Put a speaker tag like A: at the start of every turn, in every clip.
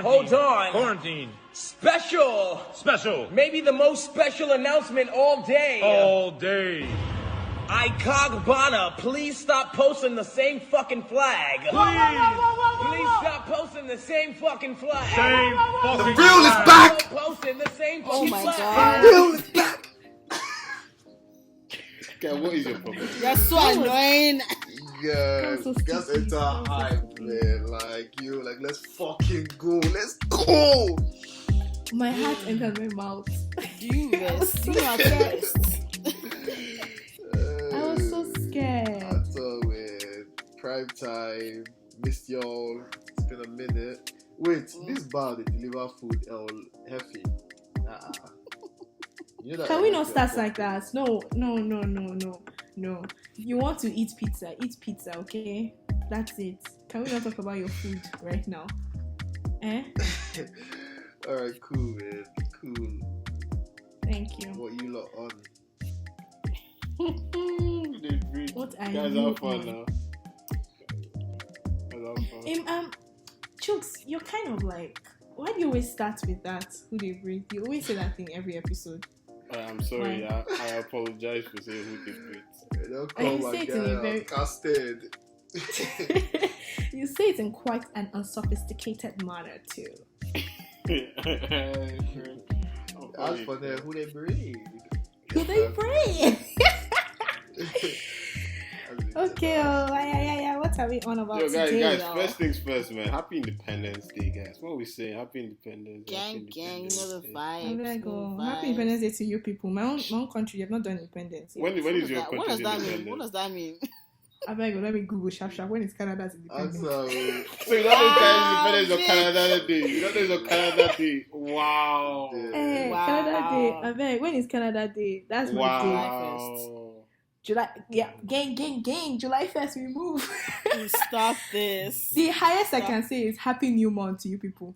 A: Hold on.
B: Quarantine.
A: Special. Maybe the most special announcement all day.
B: All day.
A: Ikagbana, please stop posting the same fucking flag. Please stop posting the same fucking flag.
B: Same fucking
C: The real is back.
A: Stop posting the same fucking
D: Oh my
A: flag.
D: God.
C: The real is back.
E: Okay, what is your problem?
D: You're so annoying.
C: Yeah,
D: I'm so
C: guys
D: stupid.
C: enter
D: I'm so
C: hype,
D: stupid.
C: man. Like let's fucking go. Let's go.
F: My heart entered my mouth.
D: Do you rest? Do you have rest?
F: I was so scared.
C: I thought, man, prime time. Missed y'all. It's been a minute. Wait, this bar they deliver food heavy. You know that
F: Can we not
C: heavy
F: start
C: or
F: like that? No. You want to eat pizza, okay? That's it. Can we not talk about your food right now?
C: Alright, cool, man. Cool.
F: Thank you.
C: What you lot on?
F: What are
E: Guys,
F: you
E: have fun
F: on?
E: now. Guys, have fun.
F: Chooks, you're kind of like, why do you always start with that? Who they breathe? You always say that thing every episode.
E: I'm sorry. I apologize for saying who they breathe.
C: Don't
F: And
C: call
F: you
C: my
F: say it in a
C: guy
F: very-
C: casted.
F: You say it in quite an unsophisticated manner too.
C: As for them, who they breed?
F: Who they breathe? Okay, yeah. What are we on about
E: Yo,
F: today,
E: guys,
F: y'all?
E: first things first, man. Happy Independence Day, guys. What are we saying? Happy Independence Day.
D: Gang, you know the vibes.
F: I'm gonna go.
D: the
F: Happy
D: vibes.
F: Independence Day to you people. My own country, you have not done independence yet.
E: When is your
D: What does
E: country's
D: that mean?
E: independence?
D: What does that mean?
F: I beg you, let me Google sharp. When is Canada's independence?
C: Answer.
E: So you don't know Independence on Canada Day. You don't know it's on Canada Day. Wow.
F: Hey,
D: Wow.
F: Canada Day. I beg. When is Canada Day? That's my day.
E: Wow.
F: July. Yeah, gang. July 1st, we move.
D: Stop this.
F: The highest I can say is Happy New Month to you people.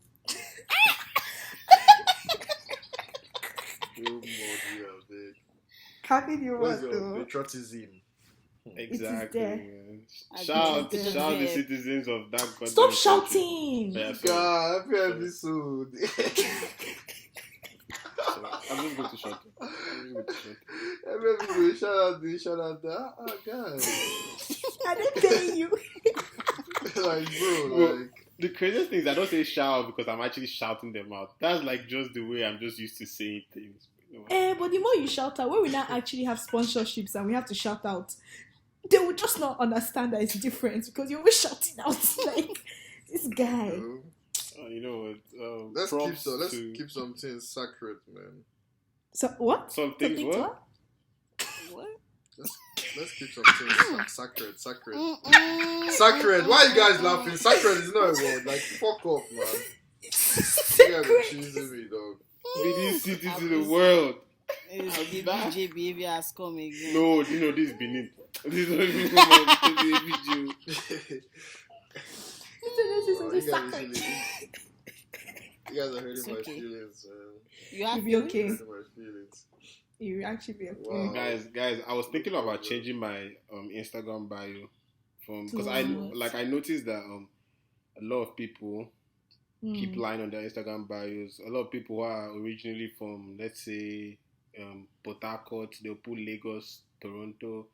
F: Happy New
C: What's
F: Month,
C: your
F: though.
C: patriotism?
E: Exactly,
F: there.
E: man.
D: I
E: Shout
D: think it's
E: out the
D: there.
E: citizens of that country.
F: Stop shouting.
E: Yeah, sorry.
C: God, happy episode.
E: I'm just going to shut up.
C: Happy episode. Shout out that. Oh, God.
F: I didn't tell you.
C: Like, bro,
E: Well,
C: like.
E: the craziest thing is I don't say shout because I'm actually shouting them out. That's like just the way I'm just used to saying things. You know?
F: But the more you shout out, when we now actually have sponsorships and we have to shout out, they will just not understand that it's different because you're always shouting out like this guy.
E: You know what?
C: Let's keep some things sacred, man.
F: So what?
E: Some things
F: Something
E: what?
D: What?
C: Let's keep some things sacred. Sacred. Why are you guys laughing? Sacred is not a word. Like, fuck off, man. You guys are cheesing me, dog.
E: Biggest cities in the world.
D: The BJ behavior has come again.
E: No, you know this is Benin. This is not even come
C: You guys are hurting
D: It's
C: my
D: okay.
C: feelings, man.
D: You have
F: You'll be okay.
C: Hurting my feelings.
F: You will actually be okay.
C: Wow.
E: Guys, I was thinking about changing my Instagram bio from because I
F: What?
E: noticed that a lot of people keep lying on their Instagram bios. A lot of people who are originally from, let's say, Port Harcourt, they'll put Lagos, Toronto,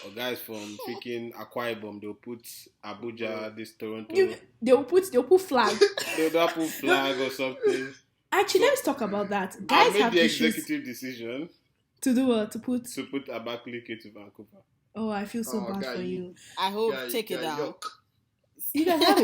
E: or guys from freaking Akwa Ibom, they'll put Abuja, this Toronto.
F: They'll put flag.
E: They'll put flag or something.
F: Actually, let's talk about that.
E: I
F: Guys
E: made
F: have
E: the
F: issues
E: executive decision
F: to do what? To put.
E: to put Abakaliki to Vancouver.
F: Oh, I feel so bad
C: guy,
F: for you.
D: I hope
C: Yeah,
D: take it
C: yeah,
D: down.
C: yuck.
F: You guys have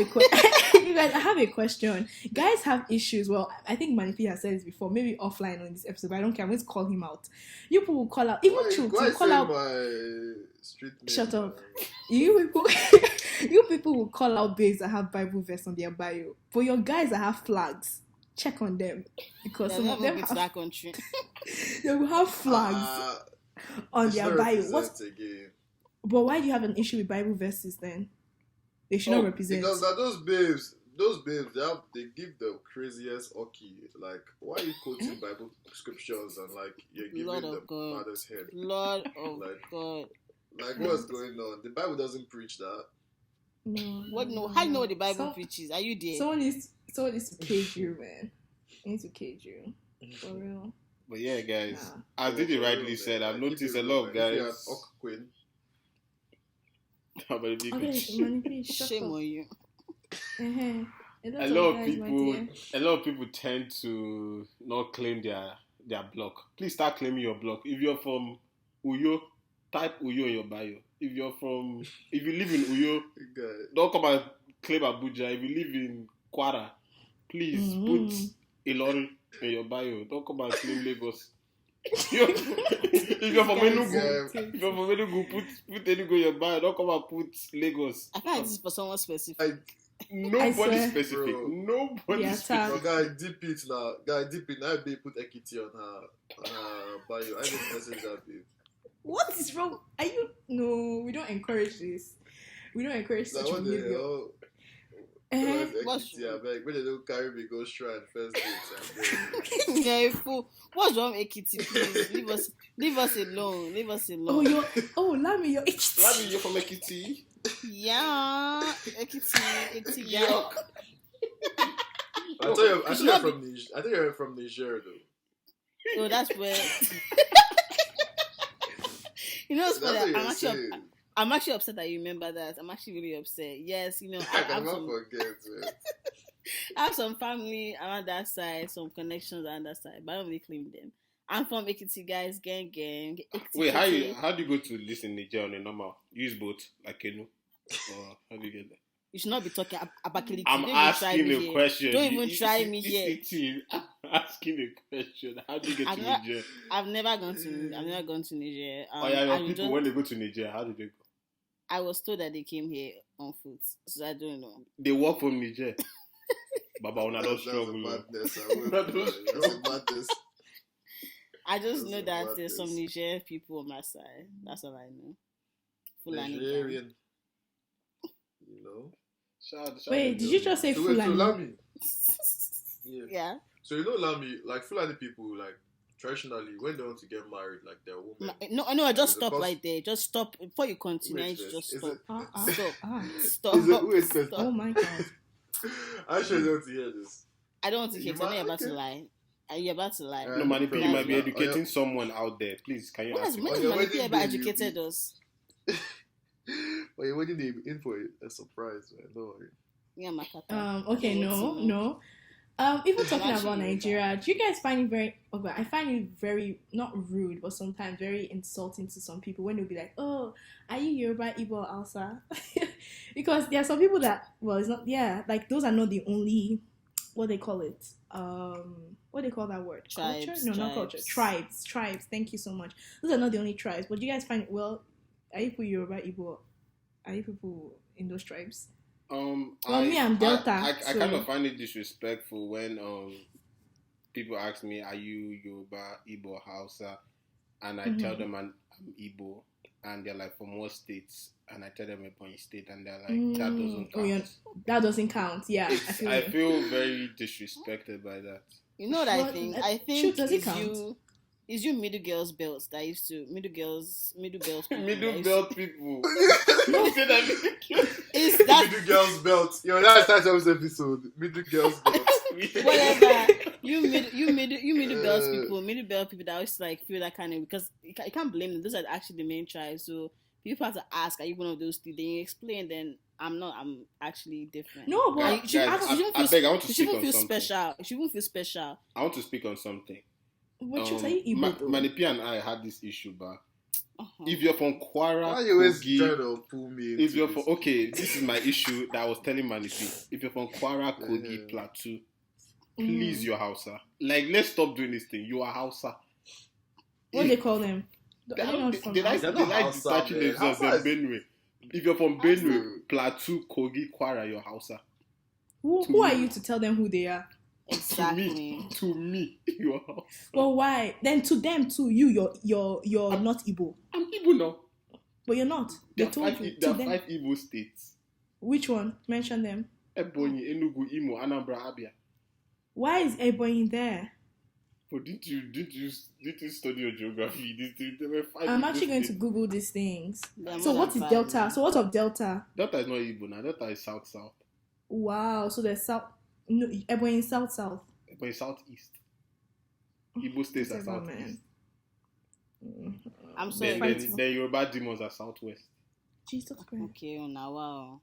F: you guys, I have a question. Guys have issues. Well, I think Manifi has said this before, maybe offline on this episode, but I don't care. I'm going to call him out. You people will call out, even Chooks will call out.
C: My street name,
F: Shut up.
C: man.
F: You people, you people will call out babes that have Bible verse on their bio. For your guys that have flags, check on them because
D: They'll
F: some of
D: never
F: them
D: be to
F: have,
D: that country.
F: they will have flags on
C: It's
F: their
C: not
F: bio.
C: represent again.
F: But why do you have an issue with Bible verses then? They should not represent.
C: Because those babes, they give the craziest oki. Like, why are you quoting Bible scriptures and like you're giving
D: Lord
C: the
D: of God.
C: father's head?
D: Lord of
C: Like-
D: God.
C: Like, what's going on? The Bible doesn't preach that.
F: No.
D: What? No. How do you know what the Bible
F: Some-
D: preaches? Are you there?
F: Someone needs to cage you, man. They need to cage you. For real.
E: But yeah, guys,
F: Nah.
E: as Diddy rightly said, I've noticed a lot of guys.
C: Queen.
E: How about the big
F: Okay,
E: bitch?
F: manipulate. Shut
D: Shame
F: up.
D: on you.
F: Uh-huh.
E: A lot of people tend to not claim their block. Please start claiming your block. If you're from Uyo, type Uyo in your bio. If you live in Uyo, don't come and claim Abuja. If you live in Kwara, please put Ilorin in your bio. Don't come and claim Lagos. If you're from Enugu, put Enugu in your bio. Don't come and put Lagos.
D: I feel like this is for someone specific.
E: Nobody
F: swear.
E: specific.
C: Bro.
E: Nobody
F: Yeah,
E: specific.
C: Oh, guy, dip it now. Guy, dip it. Now, babe, put Ekiti on her bio. I didn't message that, babe.
F: What is wrong? Are you? No, we don't encourage this. We don't encourage
C: Like,
F: such
C: what the
F: behavior.
C: hell?
F: Eh?
D: What's-
C: Ekiti, I beg. When they don't carry me, go shrine first date.
D: Yeah, fool. What's wrong, Ekiti? Please leave us alone. Leave us alone.
F: Lami, you're
E: Lami, you're from Ekiti.
D: Yeah, Ekiti. Yeah.
C: I thought you're from Niger. I think you're from Niger, though.
D: Oh, that's where. You know, it's
C: That's
D: funny.
C: what you're saying.
D: I'm actually upset that you remember that. I'm actually really upset. Yes, you know,
C: I
D: I have
C: cannot
D: some,
C: forget, man.
D: I have some family around that side, some connections around that side, but I don't really claim them. I'm from Ekiti, guys. Gang. Ekiti,
E: Wait,
D: Ekiti.
E: how do you go to listen in Niger on a normal? Use both, like Kenu? Or how do you get that?
D: You should not be talking about Kiliki.
E: I'm asking a question.
D: Don't even try me here.
E: I'm asking a question. How do you get to Niger?
D: I've never gone to Niger.
E: Your
D: I
E: people, when they go to Niger, how do they go?
D: I was told that they came here on foot, so I don't know.
E: They walk from Niger. Baba, una don't
C: That's a
E: struggle.
C: madness. That's a madness.
D: I just
C: That's
D: know
C: a
D: that there's
C: madness.
D: some Nigerian people on my side. That's all I know. Fulani gang.
C: Nigerian. You know?
E: Shout
F: Wait, did you just say
C: So wait, so
F: Fulani?
C: Lami. Yeah.
D: Yeah.
C: So you know Lami, like Fulani people, like traditionally, when they want to get married, like their woman.
D: No, just
C: Is it
D: stop
C: cause-
D: right there. Just stop. Before you continue,
C: Wait
D: you just
C: first. Is
D: stop.
C: it-
D: Stop.
C: Is it, who is first?
F: Oh my god.
C: I actually don't want to hear this.
D: I don't want to hear.
C: You
D: 'Cause I know you're
C: might-
D: about to lie. Are you about to lie?
C: Yeah.
E: No, Manny P, you might be
C: Yeah.
E: educating someone out there. Please, can you
D: What
E: ask
D: has
E: me?
C: Oh,
D: many
C: your
D: people
C: wedding
D: ever
C: day, you-
D: educated us?
C: But you're waiting in for a surprise, man. Don't worry.
D: Yeah, Makata.
F: Okay, no. Even talking
D: Actually,
F: about Nigeria, do you guys find it very? Okay, I find it very not rude, but sometimes very insulting to some people when they'll be like, "Oh, are you Yoruba, Igbo, or Hausa?" Because there are some people that, well, it's not. Yeah, like those are not the only. What they call it? What do they call that word?
D: Tribes,
F: Culture? No, not culture. Tribes. Thank you so much. Those are not the only tribes, but do you guys find well? Are you people Yoruba, Igbo? Are you people in those tribes? Me, I'm Delta.
E: I
F: so-
E: kind of find it disrespectful when people ask me, "Are you Yoruba, Igbo, Hausa?" and I tell them I'm Igbo, and they're like, "From what states?" and I tell them Ebonyi State, and they're like, "That doesn't count."
F: That doesn't count. Yeah,
E: I feel very disrespected by that.
D: You know what I
F: Well,
D: think?
F: shoot,
D: I think
F: does it
D: it's
F: count?
D: you middle girls belts that used to middle belts people that
E: Middle
D: used
E: belt people. Don't say that middle girls.
D: It's that
C: Middle girls belt. Yo, that's the title of this episode. Middle girls belt.
D: whatever you middle belt people that always like feel that kind of, because you can't blame them. Those are actually the main tribes. So people have to ask, are you one of those two? Then you explain. Then I'm not. I'm actually different.
F: No, but
D: You shouldn't
E: Guys,
D: feel-
E: I beg, I want to
D: you
E: speak
D: shouldn't
E: on
D: feel
E: something.
D: special. You shouldn't feel special.
E: I want to speak on something.
F: what you say, Igbo? though?
E: Manny P and I had this issue, but
D: Uh-huh.
E: if you're from Kwara,
C: Why are you always
E: Kogi,
C: trying to pull me into
E: if you're
C: this?
E: from, okay, this is my issue that I was telling Manny P. If you're from Kwara, Kogi, Plateau, please, you're Hausa. Like, let's stop doing this thing. You are Hausa.
F: What do they call them?
E: They
F: I don't know from
E: like
C: They're not Hausa,
E: detaching
C: man.
E: themselves
C: Hausa
E: in Benue. If you're from Benue, Plateau, Kogi, Kwara, you're Hausa.
F: who are you to tell them who they are?
D: Exactly.
E: To me, you're Hausa.
F: Well, why? Then to them too, you're not Igbo,
E: I'm Igbo now.
F: but you're not. They
E: There are
F: told
E: five,
F: you.
E: there
F: To
E: are
F: them,
E: 5 Igbo states.
F: which one? Mention them.
E: Ebonyi, Enugu, Imo, Anambra, Abia.
F: Why is Ebonyi there?
E: But didn't you study your geography? They were fighting
F: I'm actually going to
E: things.
F: Google these things.
D: They're
F: So
D: more
F: what
D: than
F: is
D: five
F: Delta?
D: now.
F: So what of Delta?
E: Delta is not Igbo now. Delta is south.
F: Wow. So there's South. No, Ebonyi South.
E: But it's southeast. Igbo states are
F: Whatever,
E: southeast.
F: man.
D: I'm sorry.
E: Then Yoruba demons are southwest.
F: Jesus Christ.
D: Okay, oh, now wow.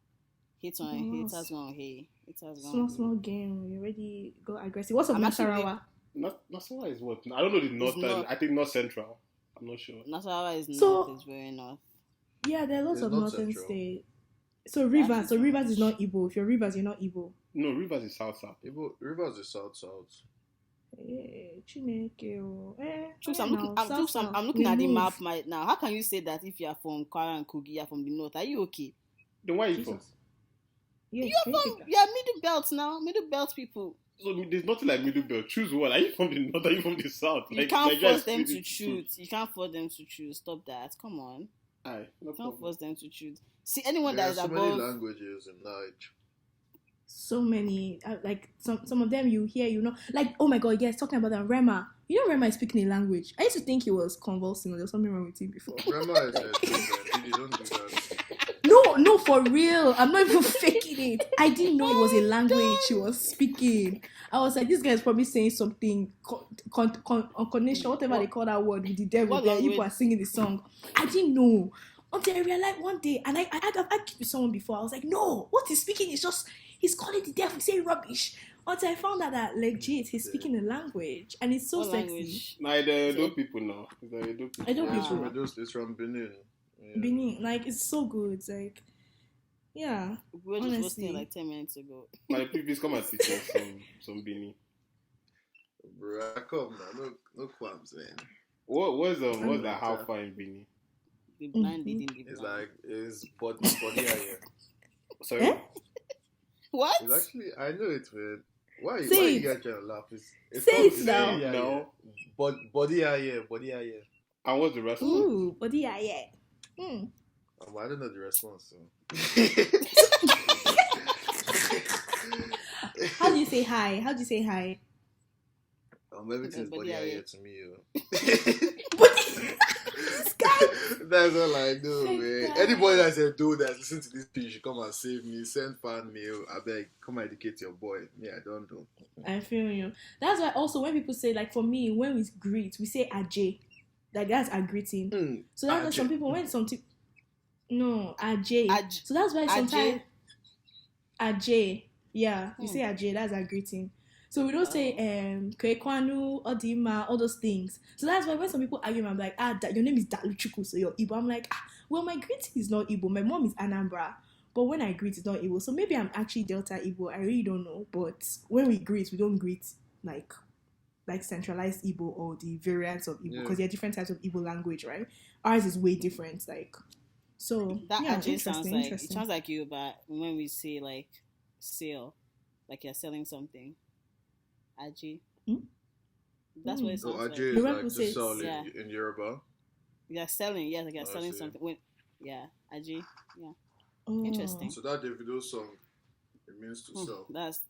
D: Haters gonna hate. Haters gonna
F: Small game. You already go aggressive. What's of
D: I'm actually-
F: Nasarawa?
E: Nasarawa is what? I don't know the north.
D: north.
E: I think north central. I'm not sure.
D: Nasarawa is
F: So-
D: north, it's very north.
F: Yeah, there are lots
C: It's
F: of
C: not
F: northern
C: central.
F: states. So Rivers. So
D: is
F: Rivers is not Igbo. If you're Rivers, you're not Igbo.
E: No, Rivers is south.
C: Rivers is south.
F: Chineke, oh.
D: Chooks,
F: Oh,
D: I'm looking.
F: now, South,
D: I'm looking at the
F: remove.
D: map right now. How can you say that if you are from Kwara and Kogi, you're from the north? Are you okay?
E: Then where are you from?
F: Jesus. Yeah,
D: You're middle belt now. Middle belt people.
E: So there's nothing like middle belt. Choose one. Are you from the north? Are you from the south?
D: You can't
E: Nigeria
D: force
E: is
D: them
E: split
D: to
E: into two.
D: choose. You can't force them to choose. Stop that. Come on.
E: Aye, no
D: You can't
E: problem.
D: force them to choose. See, anyone
C: There
D: that
C: are
D: is
C: so many
D: above.
C: languages in Niger.
F: so many. Like some of them you hear, like, oh my god, yes, talking about that Rema. You know Rema is speaking a language. I used to think he was convulsing or there's something wrong with him before.
C: Grandma is a you don't do that.
F: No, for real. I'm not even faking it. I didn't know it was a language she was speaking. I was like, this guy is probably saying something on connection, whatever they call that word with the devil.
D: What
F: There,
D: language?
F: people are singing the song. I didn't know until I realized one day, and I argued with someone before. I was like, no, what he's speaking is just he's calling the devil, saying rubbish. Until I found out that legit he's speaking a language, and it's so
D: What
F: sexy.
D: language?
E: Nah, the Edo people now. It's the Edo people.
F: I don't
C: It's
F: people.
C: from, it's from Benin. Yeah.
F: Benin, like it's so good. It's like, yeah.
D: We were just
F: Honestly.
D: posting like 10 minutes ago.
E: My please come and teach us some Bini.
C: Bruh, come now, no qualms, man.
E: What's
C: I'm
E: that? How
C: not-
E: far in Bini?
D: The blind leading the
C: It's
D: blind.
C: like it's body area.
E: Sorry.
F: Eh?
D: What?
C: It's actually I know it, man. Why
F: Say
C: are
F: it.
C: you guys trying to laugh? It's
F: Say
C: called
F: it now.
C: body area.
E: No.
C: Body area.
E: And what's the rest?
F: Ooh, body, yeah.
C: I don't know the response. So.
F: How do you say hi?
C: Everything's
D: Body
C: body
D: area.
C: area to me. Yo. That's all I know, man.
F: God.
C: Anybody that said do that, listen to this pitch, come and save me, send fan mail. I beg, come and educate your boy. Me, I don't know.
F: I feel you. That's why also when people say, like for me, when we greet, we say Ajay. Like that's our greeting. So that's why some people when something no Ajay. So that's why sometimes Ajay. Yeah, we say Ajay, that's our greeting. So we don't say Kwekwanu, Odima, all those things. So that's why when some people argue, I'm like, your name is Daluchuku, so you're Igbo. I'm like, well, my greeting is not Igbo. My mom is Anambra. But when I greet, it's not Igbo. So maybe I'm actually Delta Igbo. I really don't know. But when we greet, we don't greet like centralized Igbo or the variants of Igbo. Because there are different types of Igbo language, right? Ours is way different. Like, so,
D: That
F: yeah,
D: Ajay sounds like, it
F: interesting.
D: sounds like you, but when we say like sale, like you're selling something. Ajay. That's what it
C: So
D: sounds
C: Ajay
D: like.
C: is
F: The
C: like
F: rapper
C: to
F: says-
C: sell
D: Yeah.
C: in Yoruba.
D: You're selling, yeah, like you're
C: I
D: selling
C: see.
D: something. Yeah, Ajay. Yeah.
F: Oh.
D: Interesting.
C: So that Davido song, it means to sell.
D: That's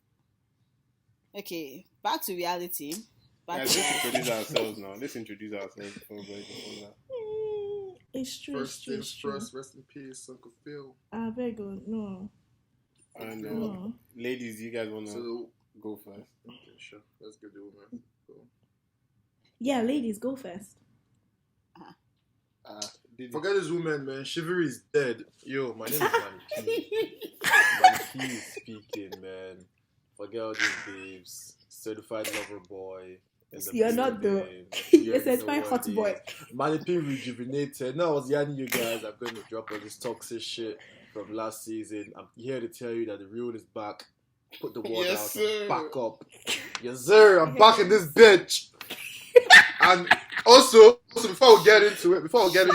D: okay. Back to reality. Back
E: Guys,
D: to
E: let's introduce ourselves now. Let's introduce ourselves before we go into that.
F: It's true.
C: First
F: it's
C: things
F: true.
C: first, rest in peace, Uncle Phil.
F: Very good. No.
E: And
F: No.
E: ladies, you guys wanna
C: So,
E: go first?
C: okay, sure. Let's give the woman. Go.
F: Yeah, ladies, go first.
C: Forget this woman, man. Chivalry is dead. Yo, my name is Maniki. Maniki is speaking, man. Forget all these babes. Certified lover boy. In the
F: You're not the-
C: building.
F: You're
C: already know
F: certified
C: what
F: hot
C: it
F: boy.
C: is. Manipin rejuvenated. Now I was yarning you guys. I'm going to drop all this toxic shit from last season. I'm here to tell you that the real is back. Put the word
E: Yes,
C: out.
E: sir.
C: Back up. Yes, sir. I'm back in this bitch. And also before we get into it, before
F: Shouting.
C: we get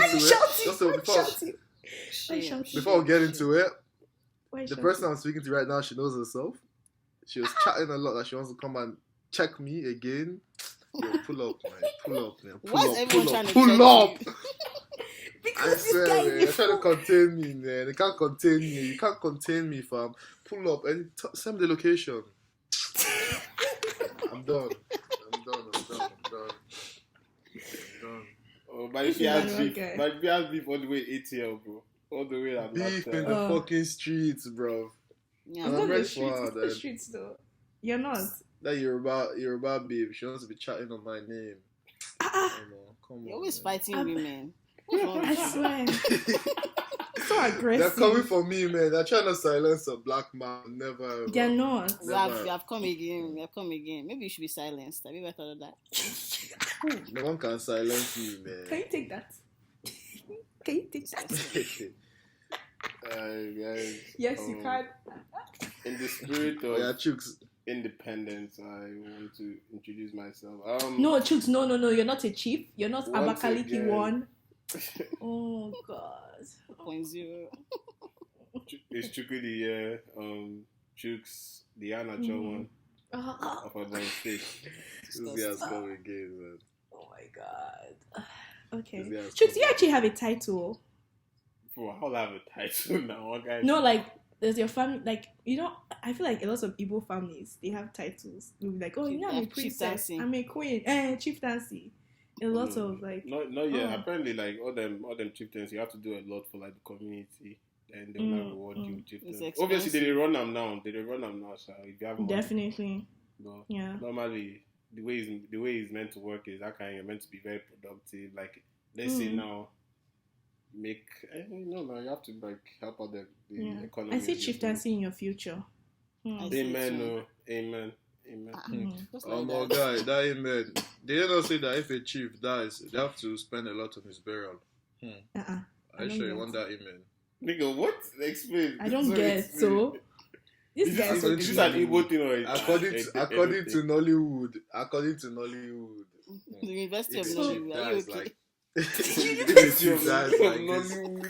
C: into it,
F: Why
C: the
F: shouting?
C: person I'm speaking to right now, she knows herself. She was chatting a lot that she wants to come and check me again. Yo, pull up, man. Pull up, man.
D: Why is everyone trying to check
C: pull up.
D: you?
C: I
F: Because this
C: swear,
F: guy
C: man. They're trying to contain me, man. They can't contain me. You can't contain me, fam. Pull up and send me the location. I'm done.
E: But if
F: This
E: he
F: is
E: has
F: manual
E: beef,
F: guy.
E: but if he has beef all the way ATL, bro, all the way at
C: Beef in
E: Atlanta.
C: the
F: Oh.
C: fucking streets, bro.
D: Yeah.
F: It's
C: I'm
F: not
C: ready
F: the
C: for
F: streets.
C: her,
F: It's not the
C: then.
F: streets though. You're not.
C: That Yoruba babe. She wants to be chatting on my name. Come
D: You're
C: on.
D: always
C: man.
D: fighting
F: I'm-
D: women. What's wrong
F: I
D: with you?
F: swear. So
C: They're
F: aggressive.
C: coming for me, man. They're trying to silence a black man. Never. Ever.
F: They're not.
D: We have come again. We have come again. Maybe you should be silenced. Have you ever thought of that?
C: No one can silence me,
F: Can
C: man.
F: you take that? Can you take that?
E: Guys,
F: Yes, you can.
E: In the spirit
C: Oh, yeah,
E: of
C: chooks.
E: independence, I want to introduce myself.
F: No, Chooks, no. You're not a chief. You're not
E: Once
F: Abakaliki
E: again.
F: one. Oh, God.
D: 0.0.
E: It's Chukwu the year. Chooks, the amateur one of Advanced State.
C: This guy's coming again, man.
F: Oh, my God. Okay.
C: This guy's
F: Chooks, you
C: coming.
F: actually have a title.
E: Bro, I'll have a title now. One guy.
F: No, like, there's your family, like, I feel like a lot of Igbo families, they have titles. They'll be like, oh, you know, I'm a
D: Like
F: princess,
D: chieftaincy.
F: I'm a queen, chieftaincy. A lot of, like,
E: Not yet.
F: Oh.
E: Apparently, like all them chieftains, you have to do a lot for like the community, and they'll not reward you with chieftains.
D: It's
E: Obviously,
D: expensive.
E: they run them now. So if you have money,
F: definitely,
E: but
F: yeah.
E: normally the way it's meant to work is that kind. You're meant to be very productive. Like let's say now, make no, you have to like help out the
F: Yeah.
E: economy.
F: I see chieftaincy in your future.
D: I see
E: Amen.
D: it too.
E: No, amen. Amen.
D: Just
C: Oh
D: like
C: my
D: that.
C: God, that amen. They did not say that if a chief dies, they have to spend a lot on his burial.
F: I
C: Are you
F: don't
C: sure you
F: get
C: want that amen?
E: Nigga, what? Explain.
F: I don't
E: Sorry,
F: get
E: explain.
F: so. This
E: Is
F: guy
E: this,
C: According
E: is
C: to
E: this an
C: Nollywood.
E: Igbo thing or
C: According to Nollywood,
D: The University of
C: if a
D: Nollywood.
C: chief
D: Are you
C: dies
D: okay?
C: like if a chief dies like this,
E: Nollywood.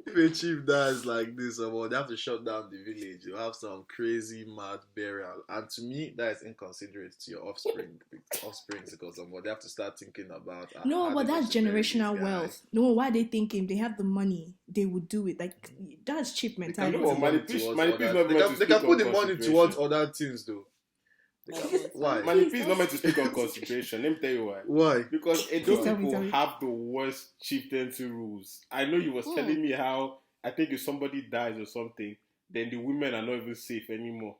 C: if a chief dies like this, they have to shut down the village. You have some crazy mad burial, and to me, that is inconsiderate to your offspring because they have to start thinking about.
F: No,
C: how
F: but
C: they
F: that's
C: should bury
F: generational
C: this guy.
F: wealth. No, why they thinking they have the money, they would do it. Like that's cheap
C: They can
F: mentality.
C: put the money
E: Manipish-
C: towards
E: Manipish
C: other-
E: not
C: they
E: meant
C: can-
E: to
C: they can
E: speak
C: put
E: on
C: the money
E: consideration.
C: towards other things though. Why?
E: Manipi is not meant to speak on consideration. Let me tell you why.
C: Why?
E: Because
F: Please
E: those
F: tell
E: people
F: me.
E: have the worst chieftaincy rules. I know you was telling me how I think if somebody dies or something, then the women are not even safe anymore.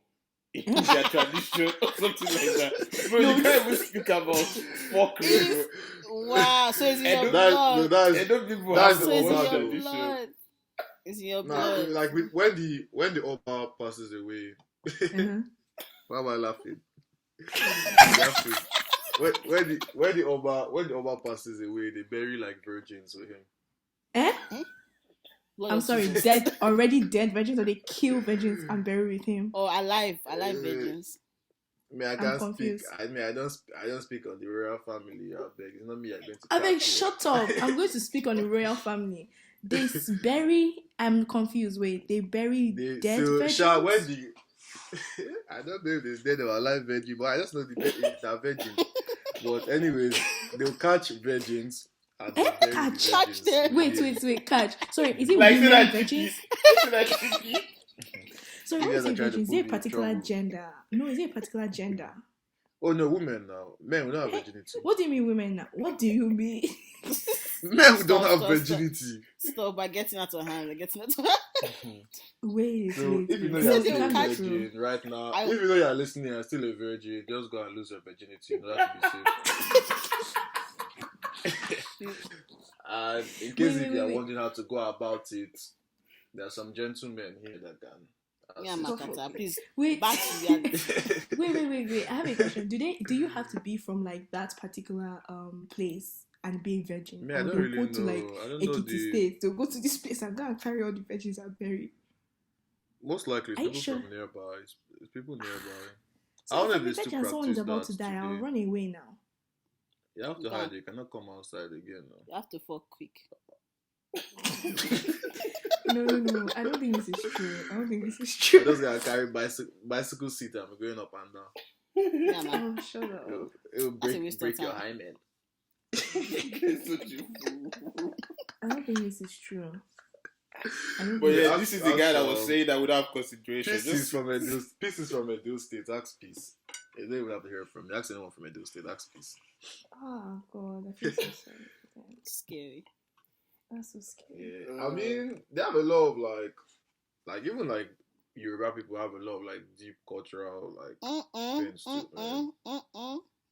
E: It's their tradition or something like that. Bro, you can't even speak about fuckery, bro.
D: Wow, so it's in your
E: And
D: blood.
E: And those people
C: That's
E: have
D: So
E: the
C: the
D: it's
E: worst
D: in your
E: tradition.
D: blood. It's in your
C: Nah,
D: blood.
C: like when the Oba passes away,
F: Uh-huh.
C: why am I laughing? You have to- when the Oba passes away, they bury like virgins with him.
F: Eh?
D: Blood
F: I'm
D: of
F: sorry,
D: Jesus.
F: already dead virgins, or they kill virgins and bury with him.
D: Oh, alive virgins.
C: I mean, I
F: I'm
C: can't
F: confused.
C: speak. I mean, I don't speak on the royal family. I beg. It's not me. I'm going to.
F: I beg,
C: catch you.
F: shut up. I'm going to speak on the royal family. They bury. I'm confused. Wait, they bury dead virgins.
C: Sha, when the I don't know if it's dead or alive virgin, but I just know they're virgin. But anyways, they'll catch virgins and they'll bury the
F: Catch
C: virgins.
D: them.
F: Wait, catch. Sorry, is it
E: Like, say
F: women
E: that
F: virgins?
E: Say that chicky.
F: Sorry,
C: You
F: when you
C: guys
F: say
C: are trying to
F: virgins, is
C: put
F: there a
C: me in
F: particular
C: trouble.
F: gender? No, is there a particular gender?
C: Oh no, women now. Men, we don't have virginity.
F: What do you mean women now? What do you mean?
C: Men, we don't
D: Stop,
C: have
D: stop,
C: virginity.
D: Stop by getting out of hand. Getting out of hand.
F: Wait.
C: So if you know
F: Is
C: you're
F: it
C: still a
F: can't
C: virgin
F: true?
C: right now,
D: I-
C: if you know you're listening and still a virgin, just go and lose your virginity in order to be safe. And in case if you're
F: wait.
C: wondering how to go about it, there are some gentlemen here that can.
D: Yeah,
C: assist you.
D: Makata, please.
F: Wait.
D: Back to reality.
F: Wait. I have a question. Do you have to be from like that particular place and be a virgin?
C: Me, I
F: Or
C: don't
F: they'll
C: really
F: go
C: know.
F: to like
C: I don't know
F: Ekiti State. They'll go to this place and go and carry all the virgins and bury.
C: Most likely, it's
F: Are you
C: people
F: sure?
C: from nearby. It's people nearby.
F: So
C: I don't know
F: if
C: if
F: I'm a
C: they still
F: virgin and someone is
C: practice
F: about
C: that
F: to die, I'll
C: today.
F: run away now.
C: You have to
D: Yeah.
C: hide. You cannot come outside again. No.
D: You have to fuck quick.
F: No. I don't think this is true.
C: Those guys carry bicycle seat and be going up and down.
D: Yeah, man.
F: Oh, shut up.
C: It'll
D: That's a
C: break
D: waste of
C: break your
D: time.
C: hymen.
F: I don't think this is true. I don't
E: But
F: think-
E: yeah, this is the guy that was
C: Ask,
E: saying that without consideration.
C: Peace is from Edo State. Ask Peace. They don't even have to hear from me. Ask anyone from Edo State. Ask Peace.
F: Oh God, I feel so sorry.
D: Scary.
F: That's so scary.
C: Yeah. I mean, they have a lot of like even like Yoruba people have a lot of like deep cultural like things too, man.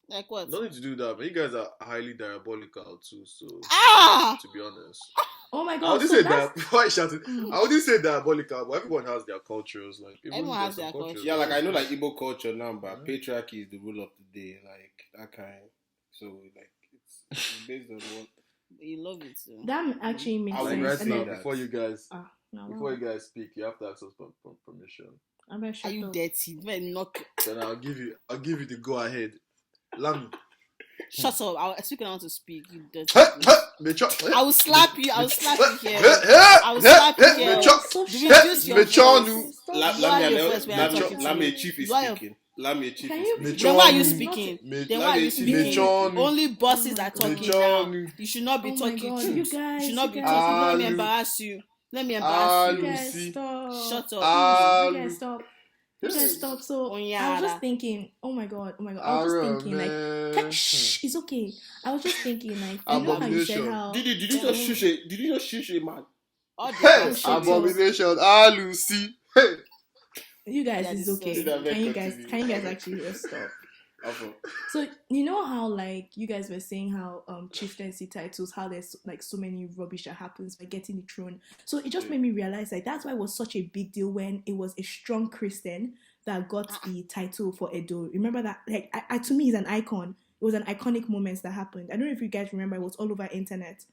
D: Like what?
C: Don't need to do that, but you guys are highly diabolical too. So to be honest,
F: Oh my
C: I
F: god!
C: wouldn't
F: So
C: say
F: that's
C: that. Why shouting? I wouldn't say diabolical, but everyone has their cultures. Like
D: Everyone has their
C: cultures.
D: culture.
E: Yeah, like I know like Igbo culture now, but patriarchy is the rule of the day, like that kind. So like it's based on what
D: You love it too.
F: that actually makes
E: I would
C: Like
F: sense.
C: right
E: say
C: now,
E: that.
C: before you guys
F: No.
C: speak, you have to ask us for permission.
F: I'm gonna
D: Are
F: shut
D: you
F: up.
D: dirty? Man, knock.
C: Then I'll give you the go ahead. Lami.
D: Shut up. I'll speak when I want to speak. You dirty.
C: I
D: I will slap you. I will slap you here. I will slap you here.
F: So
D: Do you reduce your
C: Mechonu.
D: voice?
F: Stop.
D: Lower your voice when I'm talking to
E: Lami
D: you.
E: chief is
D: Lower your-
E: speaking. Lami chief
F: Can
E: is
F: you-
E: speaking.
D: Then why are you
C: Mechonu.
D: speaking?
E: Me-
D: Then why are you
E: Lami
D: speaking?
C: Mechonu.
D: Only bosses
F: Oh my
D: are talking
C: God.
D: now. You should not be
F: Oh my
D: talking
F: God,
D: truth.
F: you guys,
D: should not be
F: you
D: talking.
F: guys.
D: Let me
C: Alu.
D: embarrass you. Let me embarrass
F: You
D: you.
F: guys
C: Lucy.
F: stop.
D: Shut up.
F: You guys stop. You guys stop. So I was
D: Onyara.
F: just thinking, oh my god. I was just thinking like, shh, it's okay. I was just thinking like, you know how you said
C: Abomination.
F: how
E: Did you just shush a man?
D: All the
C: Hey,
D: bullshit.
C: abomination. Lucy. Hey.
F: you guys
D: Yeah,
F: is
D: this
F: okay.
D: is-
F: Can you guys actually just stop? So you know how like you guys were saying how chieftaincy titles, how there's like so many rubbish that happens by getting the throne. So it just made me realize like that's why it was such a big deal when it was a strong Christian that got the title for Edo. Remember that? Like I to me, is an icon. It was an iconic moment that happened. I don't know if you guys remember. It was all over internet.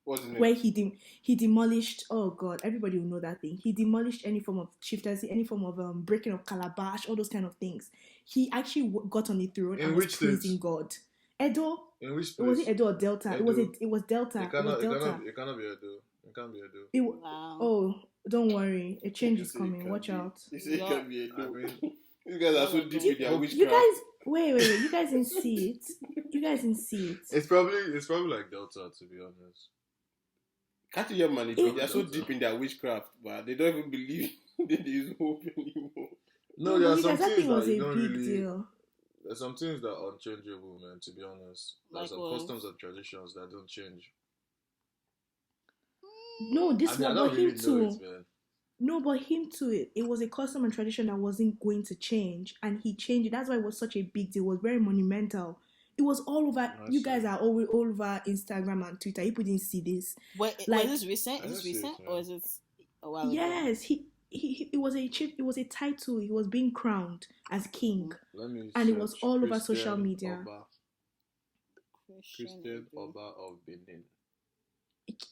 E: Wasn't it?
F: Where he demolished, oh god, everybody will know that thing. He demolished any form of chieftaincy, any form of breaking of calabash, all those kind of things. He actually got on the throne
C: In
F: and was
C: which state?
F: praising God. Edo,
C: In which
F: it was
C: place?
F: it Edo or Delta? It was
C: Edo.
F: it was Delta.
C: It
F: It was Delta.
C: cannot be Edo. It can't be Edo.
D: Wow.
F: Oh, don't worry, a change
E: You
F: is
E: say it
F: coming.
E: can
F: Watch
E: be-
F: out.
E: You say it
D: Yeah.
E: can be a
C: I
E: no.
C: mean,
E: You guys are so deep in their
F: You
E: witchcraft.
F: guys, wait. You guys didn't see it. You guys didn't see it.
C: it's probably like Delta, to be honest.
E: Can't you hear man? They are so deep in their witchcraft, but they don't even believe that there is hope anymore.
C: No, there are
F: you
C: some
F: guys, that
C: things
F: thing was
C: that
F: a
C: you don't
F: big
C: really.
F: deal.
C: There's some things that are unchangeable, man. To be honest, there's
D: Like
C: some
D: what?
C: customs and traditions that don't change.
F: No, this
C: I mean, I
F: one,
C: don't
F: but
C: really
F: him
C: know
F: too.
C: it, man.
F: No, but him too. It was a custom and tradition that wasn't going to change, and he changed it. That's why it was such a big deal. It was very monumental. It was all over. You guys are all over Instagram and Twitter. You didn't see this.
D: Wait,
F: Like-
D: was this recent?
C: I
D: Is this
C: don't see it,
D: recent
C: man.
D: or is it a while ago?
F: Yes, he. It was a chip. It was a title. He was being crowned as king,
C: Let me
F: and it was
C: search
F: all over social
C: Christian
F: media.
C: Oba, Christian Oba of Benin.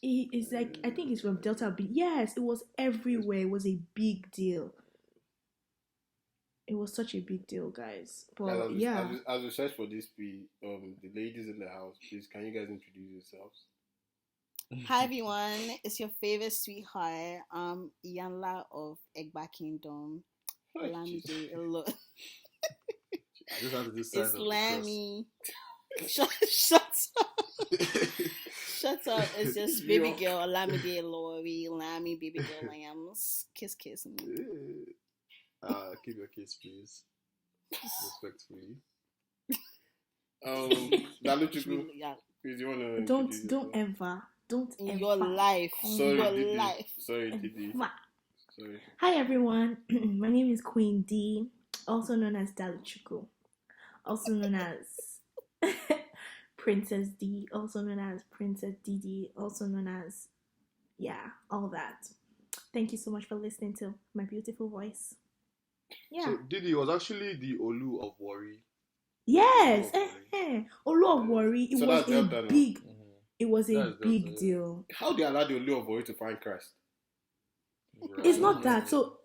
F: It's like I think it's from Delta. But yes, it was everywhere. It was a big deal. It was such a big deal, guys. But yeah.
E: As we search for this, the ladies in the house, please, can you guys introduce yourselves?
D: Hi everyone, it's your favorite sweetheart, Iyanla of Egba Kingdom. Olamide Elo.
C: I just have to do sign
D: It's
C: of the cross.
D: Lammy. Shut up. Shut up. It's just baby girl Olamide Lori, Lammy, baby girl Lambs. Kiss.
C: Keep your kiss, please. Respectfully.
E: Daluchukwu,
D: Yeah.
E: please, you want to
F: Don't ever.
D: In your life.
E: Sorry,
D: your
E: Didi.
D: life.
E: Sorry, Didi.
F: Ever.
E: Sorry.
F: Hi everyone, my name is Queen D, also known as Daluchukwu, also known as Princess D, also known as Princess Didi, also known as, all that. Thank you so much for listening to my beautiful voice. Yeah.
C: So Didi was actually the Olu of Warri.
F: Yes.
C: Olu
F: Olu of Warri. It
E: So
F: was
E: that's
F: a
E: Delta now.
F: big. It was a
C: That's
F: big
C: Delta, yeah.
F: deal.
E: How they allow the Olu of Warri to find Christ?
F: It's not that. So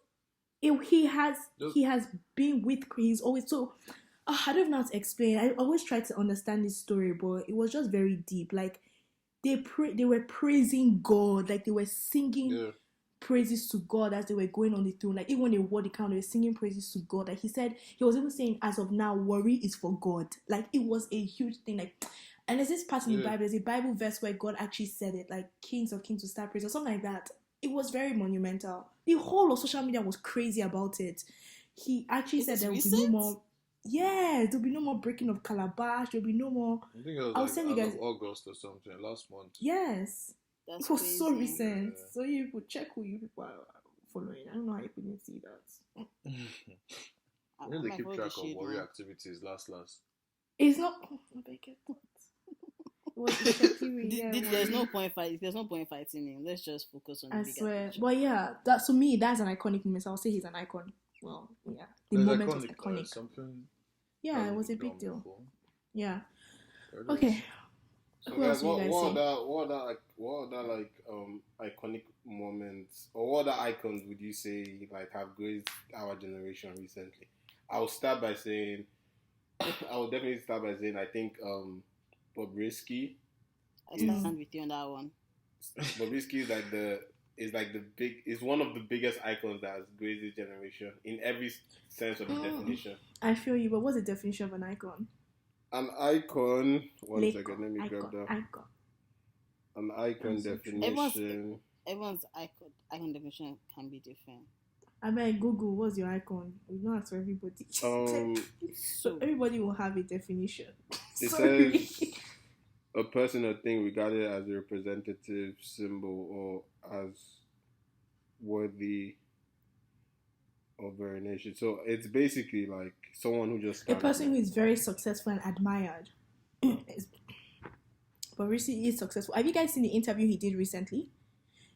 F: he has
C: Just-
F: been with. He's always so. I don't know how to explain. I always try to understand this story, but it was just very deep. Like they were praising God. Like they were singing praises to God as they were going on the throne. Like even when they wore the crown, they were singing praises to God. Like he was even saying, as of now, Warri is for God. Like it was a huge thing. Like, and there's this part in the Bible. There's a Bible verse where God actually said it, like kings of kings will start praise or something like that. It was very monumental. The whole of social media was crazy about it. He actually said there will be no more. Yeah, there'll be no more breaking of calabash. There'll be no more.
C: I think it was
F: I'll
C: like
F: send you guys.
C: August or something last month.
F: Yes,
D: That's
F: it was so
D: crazy.
F: recent.
C: Yeah.
F: So you could check who you people are following. I don't know how you couldn't see that.
C: I think they
D: might
C: keep
D: hold
C: track
D: the
C: of
D: shade
C: Warri
D: now.
C: activities last.
F: It's not. Oh, I beg your thoughts. It was Shakiri, yeah,
D: There's no
F: Warri.
D: point fighting. There's no point fighting him. Let's just focus on the
F: I
D: bigger
F: swear.
D: picture.
F: But yeah, that to me that's an iconic moment. So I'll say he's an icon. Well, yeah, the
C: It's
F: moment was
C: iconic.
F: iconic.
C: Something.
F: Yeah, it
C: hasn't
F: was a
C: been
F: big
C: done
F: deal.
C: before.
F: Yeah.
C: There it
F: Okay.
C: is.
E: So
F: Who else
E: guys,
F: do you guys say?
E: what other iconic moments or what other icons would you say like have graced our generation recently? I will definitely start by saying I think Bobrisky
D: I stand with you on that one.
E: Bobrisky is one of the biggest icons that has graced this generation in every sense of the definition.
F: I feel you, but what's the definition of an icon?
E: An icon. One
F: Lake.
E: second, let me grab that.
F: Icon.
E: An icon
F: That's so true.
E: definition.
D: Everyone's icon definition can be different.
F: I mean, Google, what's your icon? We don't ask for everybody. So everybody will have a definition.
E: It
F: Sorry.
E: says a person or thing regarded as a representative symbol or as worthy of veneration. So it's basically like someone who just
F: A
E: started
F: person who is very successful and admired. But recently is successful. Have you guys seen the interview he did recently?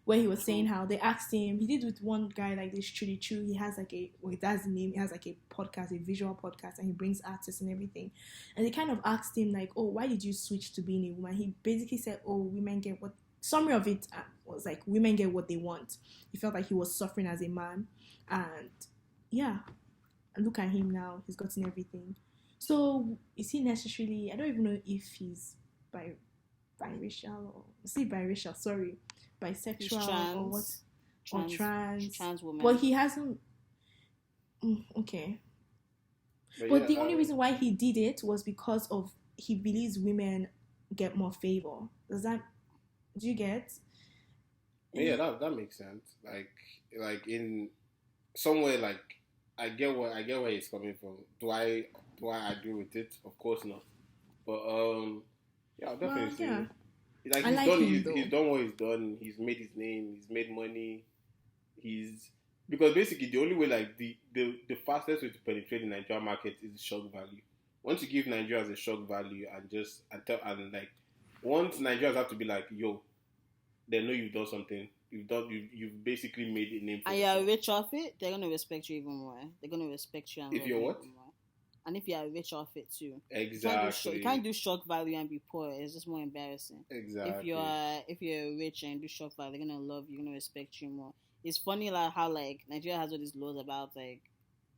F: Where he was saying how they asked him, he did with one guy like this Trudy Chu. He has like that's the name. He has like a podcast, a visual podcast, and he brings artists and everything. And they kind of asked him like, "Oh, why did you switch to being a woman?" He basically said, "Oh, women get what." Summary of it was like, "Women get what they want." He felt like he was suffering as a man, and yeah, and look at him now. He's gotten everything. So is he necessarily? I don't even know if he's biracial or biracial. Sorry. Bisexual or what? Or trans
D: woman.
F: Well, he hasn't. Okay. But the only reason why he did it was because of he believes women get more favor. Do you get?
E: Yeah, that makes sense. Like in somewhere like I get where he's coming from. Do I agree with it? Of course not. But yeah, I'll definitely say.
F: Yeah.
E: Like he's done what he's done. He's made his name. He's made money. Because basically the only way like the fastest way to penetrate the Nigerian market is shock value. Once you give Nigerians a shock value and like once Nigerians have to be like, yo, they know you've done something. You've basically made a name for
D: and
E: yourself.
D: you're rich off it, they're gonna respect you even more. They're gonna respect you and
E: if you're what?
D: Even more. And if you're rich off it too.
E: Exactly.
D: You can't do shock value and be poor. It's just more embarrassing.
E: Exactly.
D: If you're rich and do shock value, they're gonna love you, gonna respect you more. It's funny like how like Nigeria has all these laws about like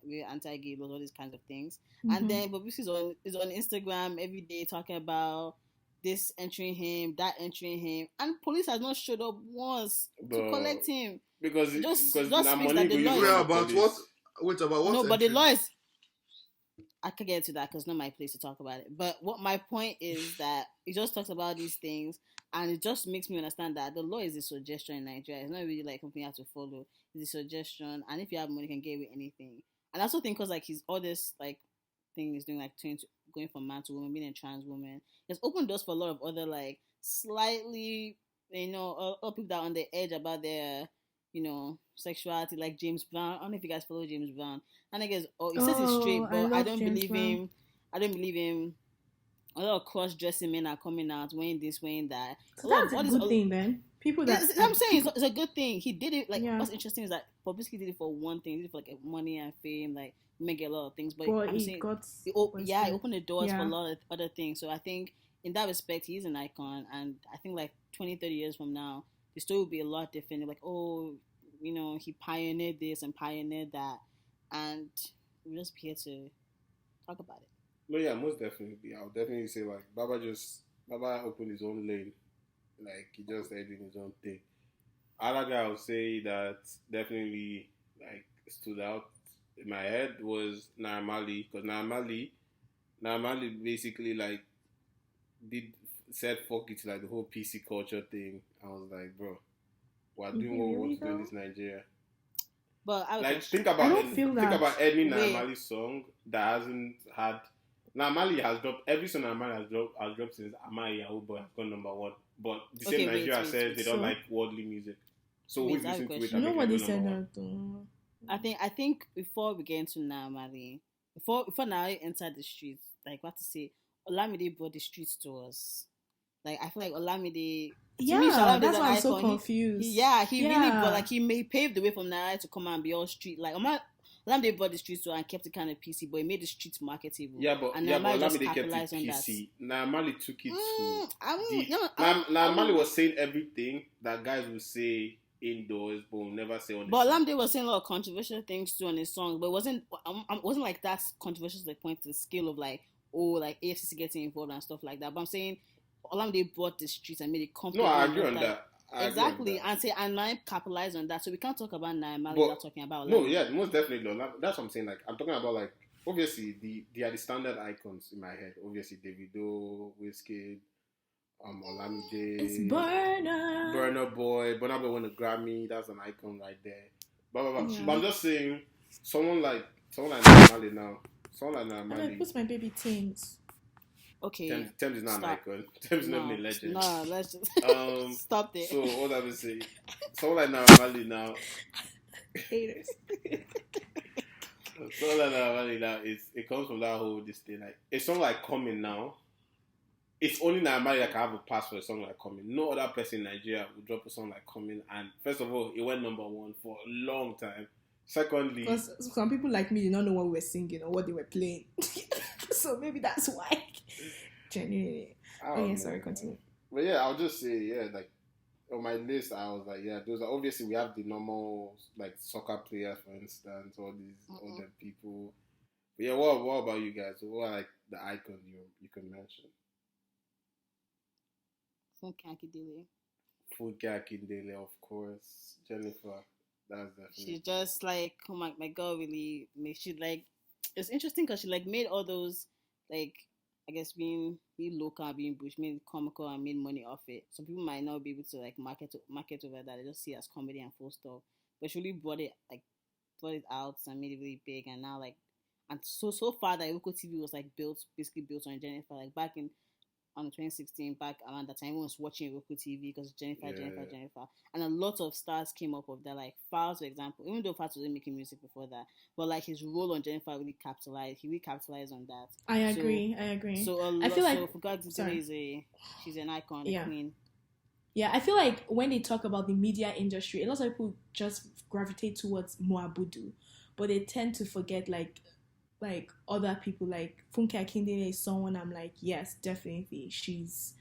D: we're anti-gay laws, all these kinds of things.
F: Mm-hmm.
D: And then Bobrisky is on Instagram every day talking about this entering him, that entering him, and police has not showed up once to collect him.
E: Because
D: just
E: now
D: means
E: money
D: that the
E: go
D: law
E: use
D: is-
E: on the
C: About
E: police.
C: what? Wait, about what?
D: No, but the law is. I could get to that because it's not my place to talk about it. But what my point is that it just talks about these things, and it just makes me understand that the law is a suggestion in Nigeria. It's not really like something you have to follow. It's a suggestion, and if you have money, you can get away with anything. And I also think because like he's all this like thing he's doing, like going from man to woman, being a trans woman, it's opened doors for a lot of other like slightly, other people that are on the edge about their, sexuality, like James Brown. I don't know if you guys follow James Brown. And I guess he says he's straight, but I don't believe him. I don't believe him. A lot of cross-dressing men are coming out, wearing this, wearing that.
F: So that's a good thing, then. People that
D: I'm saying it's a good thing. He did it. Like
F: Yeah.
D: what's interesting is that Bobrisky did it for one thing. He did it for like money and fame, like make a lot of things. But I'm saying, he opened the doors for a lot of other things. So I think in that respect, he's an icon. And I think like 20, 30 years from now, the story will be a lot different. Like, oh, he pioneered this and pioneered that, and we'll just be here to talk about it.
E: No, yeah, most definitely. I'll definitely say like Baba opened his own lane. Like he just started doing his own thing. Other guy I would say that definitely like stood out in my head was Naira Marley, because Naira Marley basically like said fuck it to like the whole PC culture thing. I was like, bro, we're doing what we want to do in this Nigeria.
D: But I
E: Like,
D: was
E: think
F: I
E: about
F: don't feel
E: think
F: that.
E: about any
D: Wait.
E: Naamali song that hasn't had. Naamali has dropped every song. Naamali has dropped since Amai Yahoo Boy has gone number one. But the same
D: Okay, wait,
E: Nigeria
D: wait,
E: says
D: wait.
E: they don't
F: So-
E: like worldly music. So
D: Wait,
E: who's
D: I have a
E: listening to it?
D: question.
E: and
F: You know
E: making
F: what
E: it
F: they
E: go
F: said
E: number one?
F: now?
D: I think before we get into Naamali, before Naamali entered the streets, like what to say, Olamide brought the streets to us. Like I feel like Olamide.
F: Yeah,
D: to me, Olamide
F: that's
D: is
F: why
D: an
F: I'm so
D: icon.
F: confused.
D: He really brought like he paved the way for Naira to come and be all street. Like Olamide brought the streets to and kept it kind of PC, but he made the streets marketable.
E: Yeah, but
D: and
E: Olamide
D: just
E: kept it
D: capitalized on that.
E: PC. Naamali took it to.
D: I won't-
E: the-
D: no,
E: Naamali was saying everything that guys would say indoors, but will never say on the
D: But
E: street.
D: Olamide was saying a lot of controversial things too on his song, but it wasn't like that controversial to the point to the scale of like like AFCC getting involved and stuff like that. But I'm saying Olamide brought the streets and made it
E: No,
D: comfortable.
E: I agree on that. I agree on
D: Exactly,
E: that.
D: and Naim capitalized on that, so we can't talk about Naimali
E: But-
D: without talking about
E: No,
D: Olamide.
E: yeah, most definitely. No, that's what I'm saying. Like, I'm talking about like obviously they are the standard icons in my head. Obviously, Davido, Wizkid, Olamide,
F: It's Burner.
E: Burner Boy. Burner Boy won a Grammy. That's an icon right there. Blah, blah, blah.
F: Yeah.
E: But I'm just saying, someone like Naamali now. Someone like
F: And I
E: Naamali.
F: put my baby things.
D: Okay,
E: Thames is not an
D: Stop.
E: icon. Thames is not
D: no,
E: a legend.
D: no, let's just stop there.
E: So all I would say, someone like Naamali now.
F: Haters.
E: Someone like Naamali now it comes from that whole this thing. Like a song like Coming now. It's only Naamali that can have a pass for a song like Coming. No other person in Nigeria would drop a song like Coming. And first of all, it went number one for a long time. Secondly,
F: Because some people like me did not know what we were singing or what they were playing. So maybe that's why. Genuinely.
E: I don't
F: Oh, yeah,
E: know,
F: sorry,
E: man.
F: continue.
E: But yeah, I'll just say, yeah, like on my list, I was like, yeah, those are obviously we have the normal like soccer players, for instance, all these other people. But yeah, what about you guys? What are like the icons you can mention?
D: Funke Akindele.
E: Funke Akindele, of course. Jennifer, that's definitely.
D: She's just like, oh my god, really makes she like. It's interesting because she like made all those like I guess being local, being bush, made it comical and made money off it. Some people might not be able to like market over that. They just see it as comedy and full stop. But she really brought it out and made it really big. And now like, and so far that YOUUU TV was like basically built on Jennifer. Like back in 2016, back around that time, everyone was watching YOUUU TV because Jennifer. And a lot of stars came up of that, like Falz, for example, even though Falz wasn't making music before that, but like his role on Jennifer really capitalized on that.
F: I agree.
D: So
F: I feel like
D: for God, she's an icon,
F: Yeah.
D: a queen.
F: Yeah, I feel like when they talk about the media industry, a lot of people just gravitate towards Moabudu, but they tend to forget like other people. Like Funke Akindele is someone I'm like, yes, definitely, she's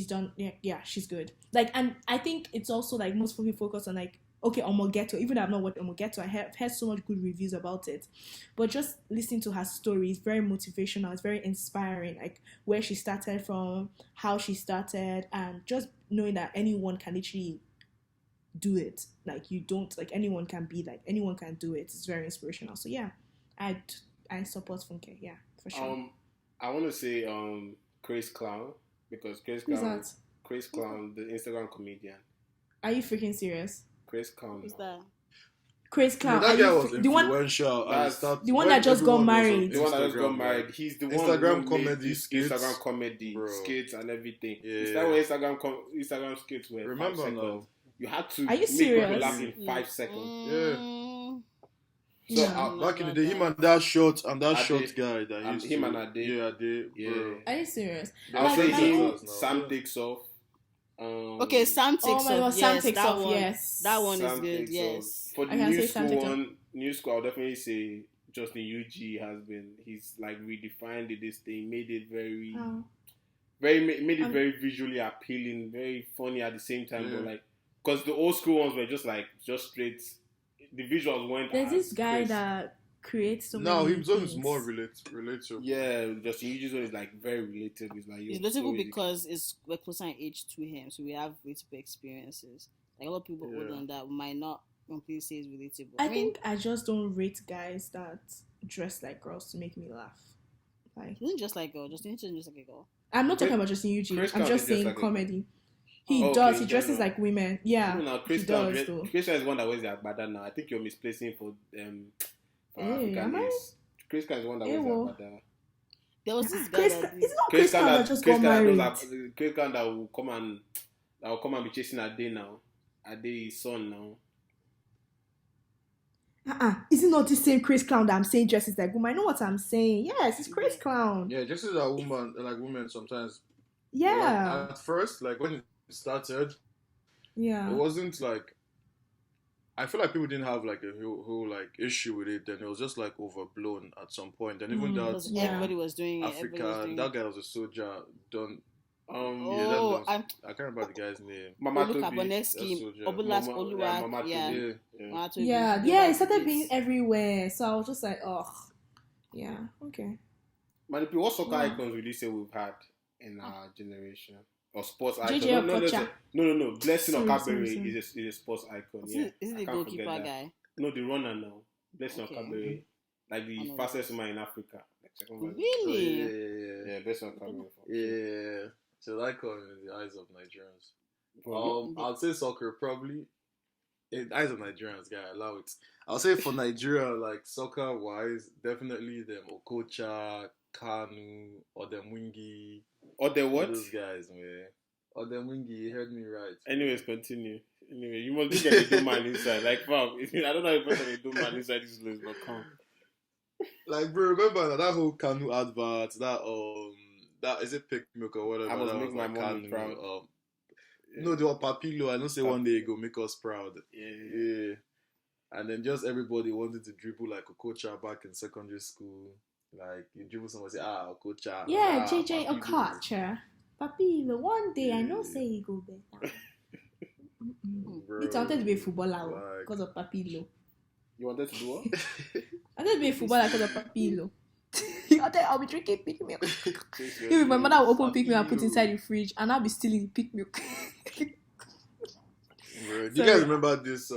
F: done. Yeah, she's good. Like, and I think it's also like most people focus on like, okay, Omogeto. Even though I've not watched Omogeto, I have heard so much good reviews about it. But just listening to her story is very motivational. It's very inspiring. Like where she started from, how she started, and just knowing that anyone can literally do it. Like you don't like anyone can be like anyone can do it. It's very inspirational. So yeah, I support Funke. Yeah, for sure.
E: I want to say Chris Clown because Chris
F: Who's
E: Clown,
F: that?
E: Chris Clown, the Instagram comedian.
F: Are you freaking serious?
E: Chris Clown.
D: Who's that?
F: Chris Clown.
C: that
F: are
C: guy
F: you
C: was
F: the one?
C: influential. at
E: That's-
C: start-
F: the one
C: when
F: that just got
C: everyone was on
F: married.
E: The one that just got
C: Instagram,
E: married.
C: right?
E: He's the
C: Instagram
E: one who made
C: comedy
E: this
C: skits.
E: Instagram comedy
C: Bro.
E: skits and everything.
C: Yeah.
E: It's that way Instagram skits were.
C: Remember
E: 5
C: now?
E: seconds. You had to
F: Are you
E: make
F: serious?
E: people laugh in 5 seconds.
D: Mm,
C: So
F: Yeah.
C: back in the day, him and that short
E: Ade.
C: guy that
E: And
C: used
E: him
C: to,
E: and Ade.
C: yeah, Ade,
E: Yeah.
C: bro.
F: Are you serious?
E: I'll
F: Like,
E: say
F: my
E: him,
F: whole-
E: Sam Takes Off.
D: Okay, Sam takes
F: Oh my God,
D: off.
F: Sam
D: Yes,
F: takes
D: that
F: off.
D: one.
F: Yes,
D: That one is
E: Sam
D: good.
E: Takes
D: Yes.
E: Off. For the
F: I can
E: new
F: say Sam
E: school
F: Takes Off.
E: one, new school, I'll definitely say Justin UG has been. He's like redefined this thing, made it very,
F: Oh.
E: made it
F: Um,
E: very visually appealing, very funny at the same time.
C: Yeah.
E: But like, because the old school ones were just straight. The visuals went.
F: There's
E: as
F: this guy
E: crazy.
F: that creates so
C: Now
F: many
C: his own is
F: things.
C: more relatable.
E: Yeah, Justin UG's one is like very relatable. It's like
D: It's
E: yo, so
D: relatable
E: easy.
D: because we're closer in age to him, so we have relatable experiences. Like a lot of people older than that might not completely say it's relatable.
F: I think I just don't rate guys that dress like girls to make me laugh. Like
D: he isn't just like a girl. Justin isn't just like a girl.
F: I'm not talking
E: Chris-
F: about Justin Eugene.
E: Chris
F: I'm
E: Clown
F: just
E: is just
F: saying
E: like a-
F: comedy. He
E: Okay,
F: does. He
E: in
F: dresses
E: general.
F: like women. Yeah,
E: No, now
F: he does though.
E: Christian is the one that wears the agbada now. I think you're misplacing for
F: Hey, am
E: African
F: I?
E: is. Christian is the one that
F: Hey,
E: wears the
F: well.
E: agbada.
D: There was this guy
F: Chris,
D: that
F: it's
D: did.
F: not Chris Crown that just got married.
E: Christian that will come and be chasing Ade now. Ade's son now.
F: Is it not the same Chris Clown that I'm saying dresses like woman? I know what I'm saying. Yes, it's Chris Clown.
C: Yeah, just as a woman, like women sometimes.
F: Yeah.
C: Like, at first, like when it started,
F: Yeah.
C: it wasn't like. I feel like people didn't have like a whole like issue with it. Then it was just like overblown at some point. And even that
D: Because everybody was doing it. Everybody was
C: African,
D: doing
C: that
D: it.
C: guy was a soldier. Done.
D: Oh,
C: I can't remember the guy's name.
E: Mama
D: Olu
E: Tobi.
D: Kaboneski,
C: soldier.
D: Obulas
E: Mama
D: Oluwa,
E: Tobi.
D: yeah.
C: Yeah.
D: Mama Tobi,
F: Yeah,
D: they
F: yeah,
D: were
F: it started
D: kids.
F: being everywhere. So I was just like, oh, yeah, okay.
E: Manipi, what soccer
F: Yeah.
E: icons would you say we've had in our generation? Or sports
F: JJ
E: icons?
F: Okocha.
E: No. Blessing
F: Sorry,
E: Okabere
F: sorry.
E: is a sports icon.
D: Is
E: Yeah,
D: it the
E: I can't
D: goalkeeper
E: forget that.
D: guy?
E: No, the runner now. Blessing
D: Okay.
E: Okabere, like the
D: I know
E: fastest
D: that.
E: woman in Africa. Like second fastest.
D: Really?
C: Yeah.
E: Yeah, Blessing Okabere.
C: Yeah. So that icon in the eyes of Nigerians.
E: Bro,
C: I'll say soccer probably. In the eyes of Nigerians, guy, allow it. I'll say for Nigeria, like soccer wise, definitely them Okocha, Kanu, or them Wingy.
E: or the what?
C: Those guys, man. Or them Wingy, you heard me right.
E: Anyways, continue. Anyway, you must be the do man inside. Like, fam, I don't know if you do man inside this list, but come.
C: Like, bro, remember that whole Kanu advert, that is it Pick Milk or whatever?
E: I must
C: that
E: make
C: was
E: my
C: like
E: mommy proud.
C: No, they were Papilo. I don't say one day it go make us proud.
E: Yeah.
C: Yeah. And then just everybody wanted to dribble like Okocha back in secondary school. Like you dribble someone say, Okocha.
F: Yeah, JJ
C: Papilo."
F: Okocha. Papi, one day I know say he go better.
C: Bro,
F: He wanted to be a footballer
C: like-
F: because of Papilo.
E: You wanted to do what?
F: I wanted to be a footballer because of Papilo. I'll be drinking pig milk. If my mother will open pig milk and put inside the fridge, and I'll be stealing the pig milk.
C: Bro, do you guys remember this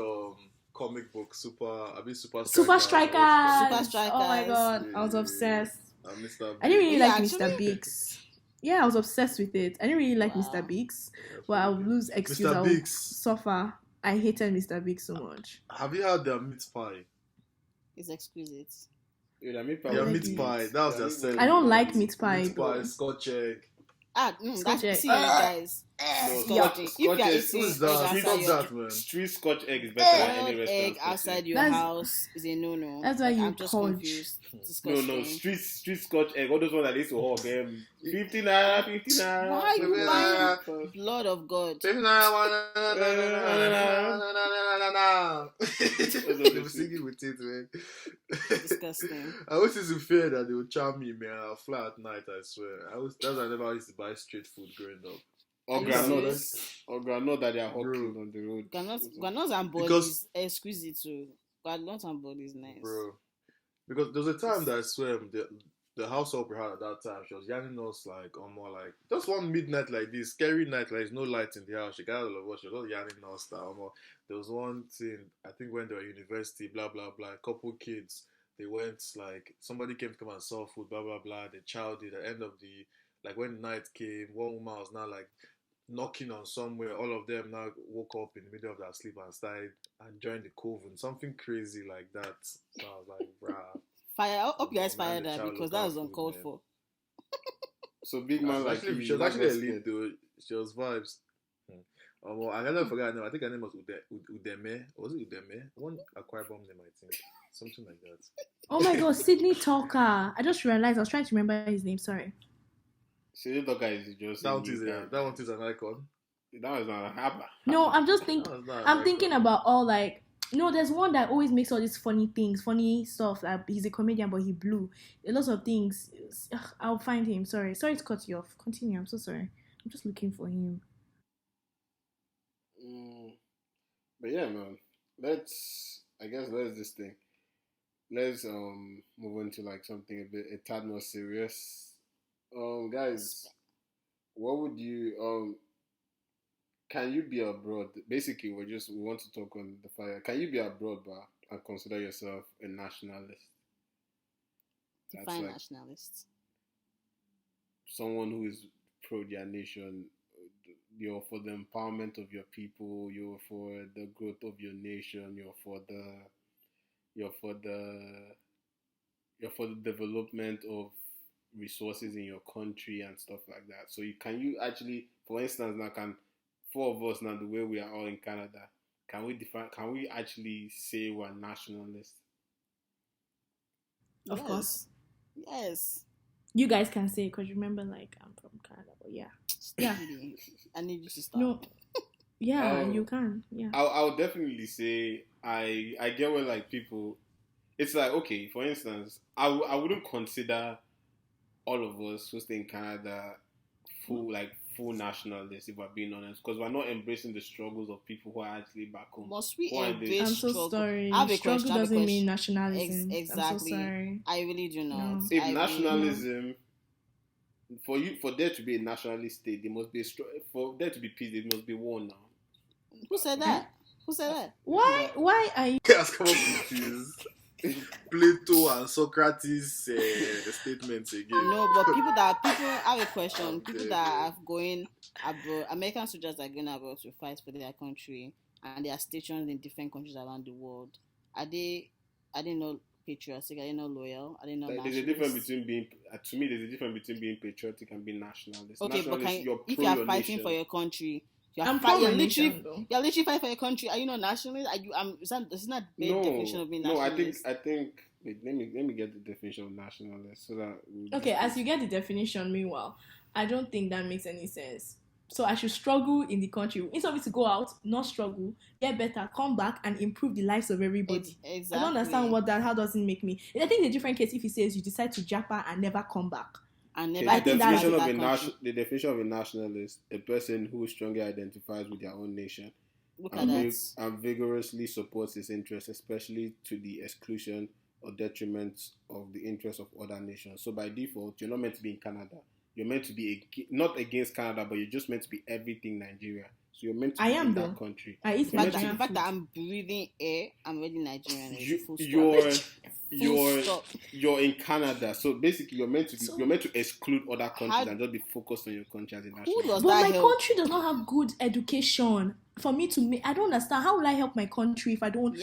C: comic book Super Strikers?
F: Super Strikers.
D: Super Strikers.
F: Oh my god, I was obsessed.
C: Mr.
F: I didn't really
D: Yeah,
F: like
D: actually.
F: Mr. Biggs. Yeah, I was obsessed with it. I didn't really like Mr. Biggs, but I would lose excuse. I
C: Mr.
F: would
C: Biggs.
F: suffer. I hated Mr. Biggs so much.
C: Have you had their meat pie?
D: It's exquisite.
E: Yeah, meat
C: Yeah,
F: like
C: meat
F: it.
C: pie. That was their
E: Yeah,
C: selling
F: I don't
C: point.
F: like meat pie.
C: Meat pie, Scotch egg.
D: That's
F: Scotch egg.
D: see you guys.
E: No,
D: Scotch egg. If you're
E: egg.
D: eating
C: Who's
D: egg
C: that?
D: outside
C: Stop
D: your
C: that, man.
E: Street Scotch egg is better than any
D: boiled
E: restaurant.
D: egg outside your
F: That's-
D: house is a no.
F: that's why you
D: I'm just
F: punch.
D: confused.
E: No,
D: Disgusting.
E: street Scotch egg. All those ones that they used to hog them. 50 naira, 50 naira.
D: Why you
E: 50
D: buying
E: naira.
D: blood of God?
C: They were singing with it, man.
D: Disgusting.
C: I always used to fear that they would charm me, man. I'll fly at night, I swear. That's why I never used to buy street food growing up.
E: Or
D: Are you
E: granola.
D: serious?
E: Or granola that they are
C: Bro.
E: hawking on the road.
D: Granules and body
C: Because-
D: is exquisite too. Granules and body is nice.
C: Bro. Because there was a time that I swear the house help we had at that time, she was yanning us like more like just one midnight like this, scary night, like there's no light in the house. She got all of us, she was just yanning us that there was one thing, I think when they were at university, blah blah blah, a couple kids, they went like somebody came to come and serve food, blah blah blah. The child did at the end of the like when night came, one woman was now like knocking on somewhere, all of them now woke up in the middle of their sleep and started and joined the coven, something crazy like that. So I was like, bruh.
D: Fire! I hope you guys
C: Man,
D: fired
C: the
D: that
C: child
D: because
C: look
D: that was
C: out
D: uncalled
C: food,
D: for.
E: So big man like
C: Actually,
E: you,
C: she was
E: you're
C: actually a
E: not
C: lead
E: scared.
C: though. She was vibes. I never forgot her name. I think her name was Udeme. Was it Udeme? One Akwa Ibom name, I think. Something like that.
F: Oh my god, Sydney Talker. I just realized I was trying to remember his name. Sorry.
E: Sydney Talker is just
C: That
E: a
C: one is
E: new guy.
C: that one is an icon.
E: That was not a haba.
F: No, I'm just thinking.
C: That was not an
F: I'm
C: icon.
F: thinking about all like. No, there's one that always makes all these funny things, funny stuff. Like he's a comedian, but he blew a lot of things. I'll find him. Sorry to cut you off. Continue. I'm so sorry. I'm just looking for him.
E: But yeah, man. Let's this thing. Let's move on to like something a tad more serious. Guys, what would you can you be abroad? Basically, we want to talk on the fire. Can you be abroad, and consider yourself a nationalist? That's
D: Define
E: like
D: nationalists.
E: someone who is pro their nation, you're for the empowerment of your people, you're for the growth of your nation, you're for the development of resources in your country and stuff like that. So you actually, for instance, now can four of us now, the way we are all in Canada, can we actually say we're nationalists?
F: Of course.
D: Yes.
F: You guys can say, because remember, like, I'm from Canada, but yeah. Yeah.
D: I need you to stop.
F: No. Yeah, you can. Yeah.
E: I would definitely say I get where, like, people, it's like, okay, for instance, I wouldn't consider all of us who stay in Canada full nationalists, if we're being honest, because we're not embracing the struggles of people who are actually back home.
D: Must we embrace
F: I'm so
D: struggle?
F: sorry.
D: I have a
F: Struggle
D: question.
F: doesn't mean nationalism.
D: Exactly.
F: I'm so sorry.
D: I really do not.
F: No.
E: If nationalism, for there to be a nationalist state, there must be for there to be peace, there must be war now.
D: Who said that? Who said that?
F: Why are you?
C: Has come up with his Plato and Socrates statements again.
D: No, but people I have a question. People that are going abroad, American soldiers that are going abroad to fight for their country, and they are stationed in different countries around the world. Are they not patriotic? Are they not loyal? Are they not
E: There's a difference between being, to me, there's a difference between being patriotic and being nationalist.
D: Okay,
E: Nationalist,
D: but if you are fighting for your country, you're literally fighting for your country. Are you not nationalist? Are you? Is not the definition of being nationalist?
E: I think. Wait, let me get the definition of nationalist so that.
F: Okay, as you get the definition, meanwhile, I don't think that makes any sense. So I should struggle in the country instead of me to go out, not struggle, get better, come back and improve the lives of everybody.
D: Exactly.
F: I don't understand how does it make me. I think the different case if he says you decide to japa and never come back.
E: The definition of a nationalist, a person who strongly identifies with their own nation and vigorously supports its interests, especially to the exclusion or detriment of the interests of other nations. So by default, you're not meant to be in Canada. You're meant to be not against Canada, but you're just meant to be everything Nigeria. So you're meant to be in that country.
F: I eat
D: the fact that I'm breathing air, I'm already Nigerian.
E: You're in Canada, so basically you're meant to exclude other countries and just be focused on your country as a national.
F: But my country does not have good education. For me to I don't understand. How will I help my country if I don't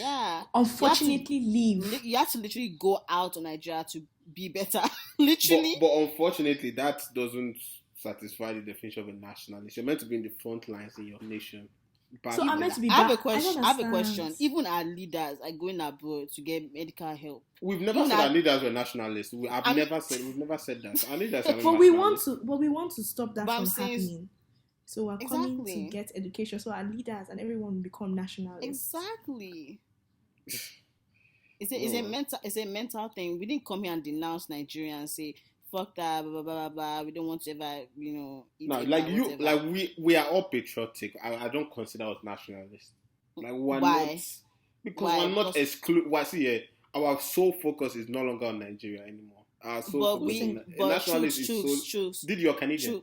F: unfortunately leave?
D: You have to literally go out of Nigeria to be better. Literally.
E: But unfortunately, that doesn't satisfy the definition of a nationalist. You're meant to be in the front lines in your nation.
F: So I'm meant to be
D: I have a question. Even our leaders are going abroad to get medical help.
E: We've never said our leaders were nationalists. We've never said that. Our leaders are
F: but we want to stop that from happening. So we're coming to get education, so our leaders and everyone will become nationalists.
D: Exactly. It's a mental thing. We didn't come here and denounce Nigeria and say fuck that, blah blah blah blah. We don't want to ever, eat
E: no, we are all patriotic. I don't consider us nationalists. Like we're
D: Why?
E: not, because we're not exclude. Why see here? Our sole focus is no longer on Nigeria anymore. Our sole focus on nationalist is so. Did you Canadian?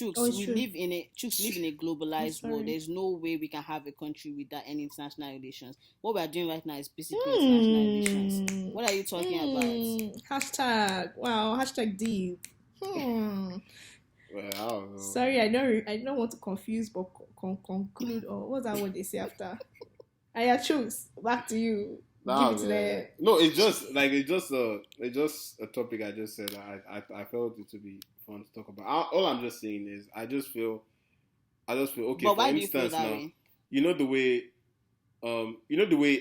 D: We live in a globalized world. There's no way we can have a country without any international relations. What we are doing right now is basically international relations. What are you talking about?
F: Hashtag deep.
E: Well, I don't know.
F: Sorry, I don't want to confuse, but conclude, or what's that what they say after? I choose. Back to you.
E: No, it's just a topic I just said. I felt it to be fun to talk about. All I'm just saying is I just feel okay.
D: But
E: for instance, now the way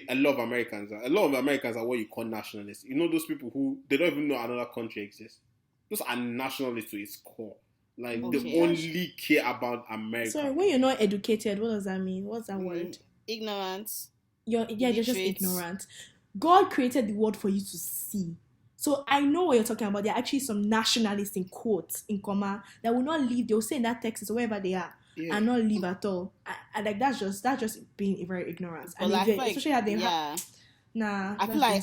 E: a lot of Americans are what you call nationalists. You know those people who they don't even know another country exists. Those are nationalists to its core. Like they only care about America.
F: Sorry, when you're not educated, what does that mean? What's that word?
D: Ignorance.
F: You're just ignorant. God created the world for you to see. So I know what you're talking about. There are actually some nationalists in quotes, in comma, that will not leave. They'll stay in that Texas or wherever they are and not leave at all. And like that's just being very ignorant. And especially at the I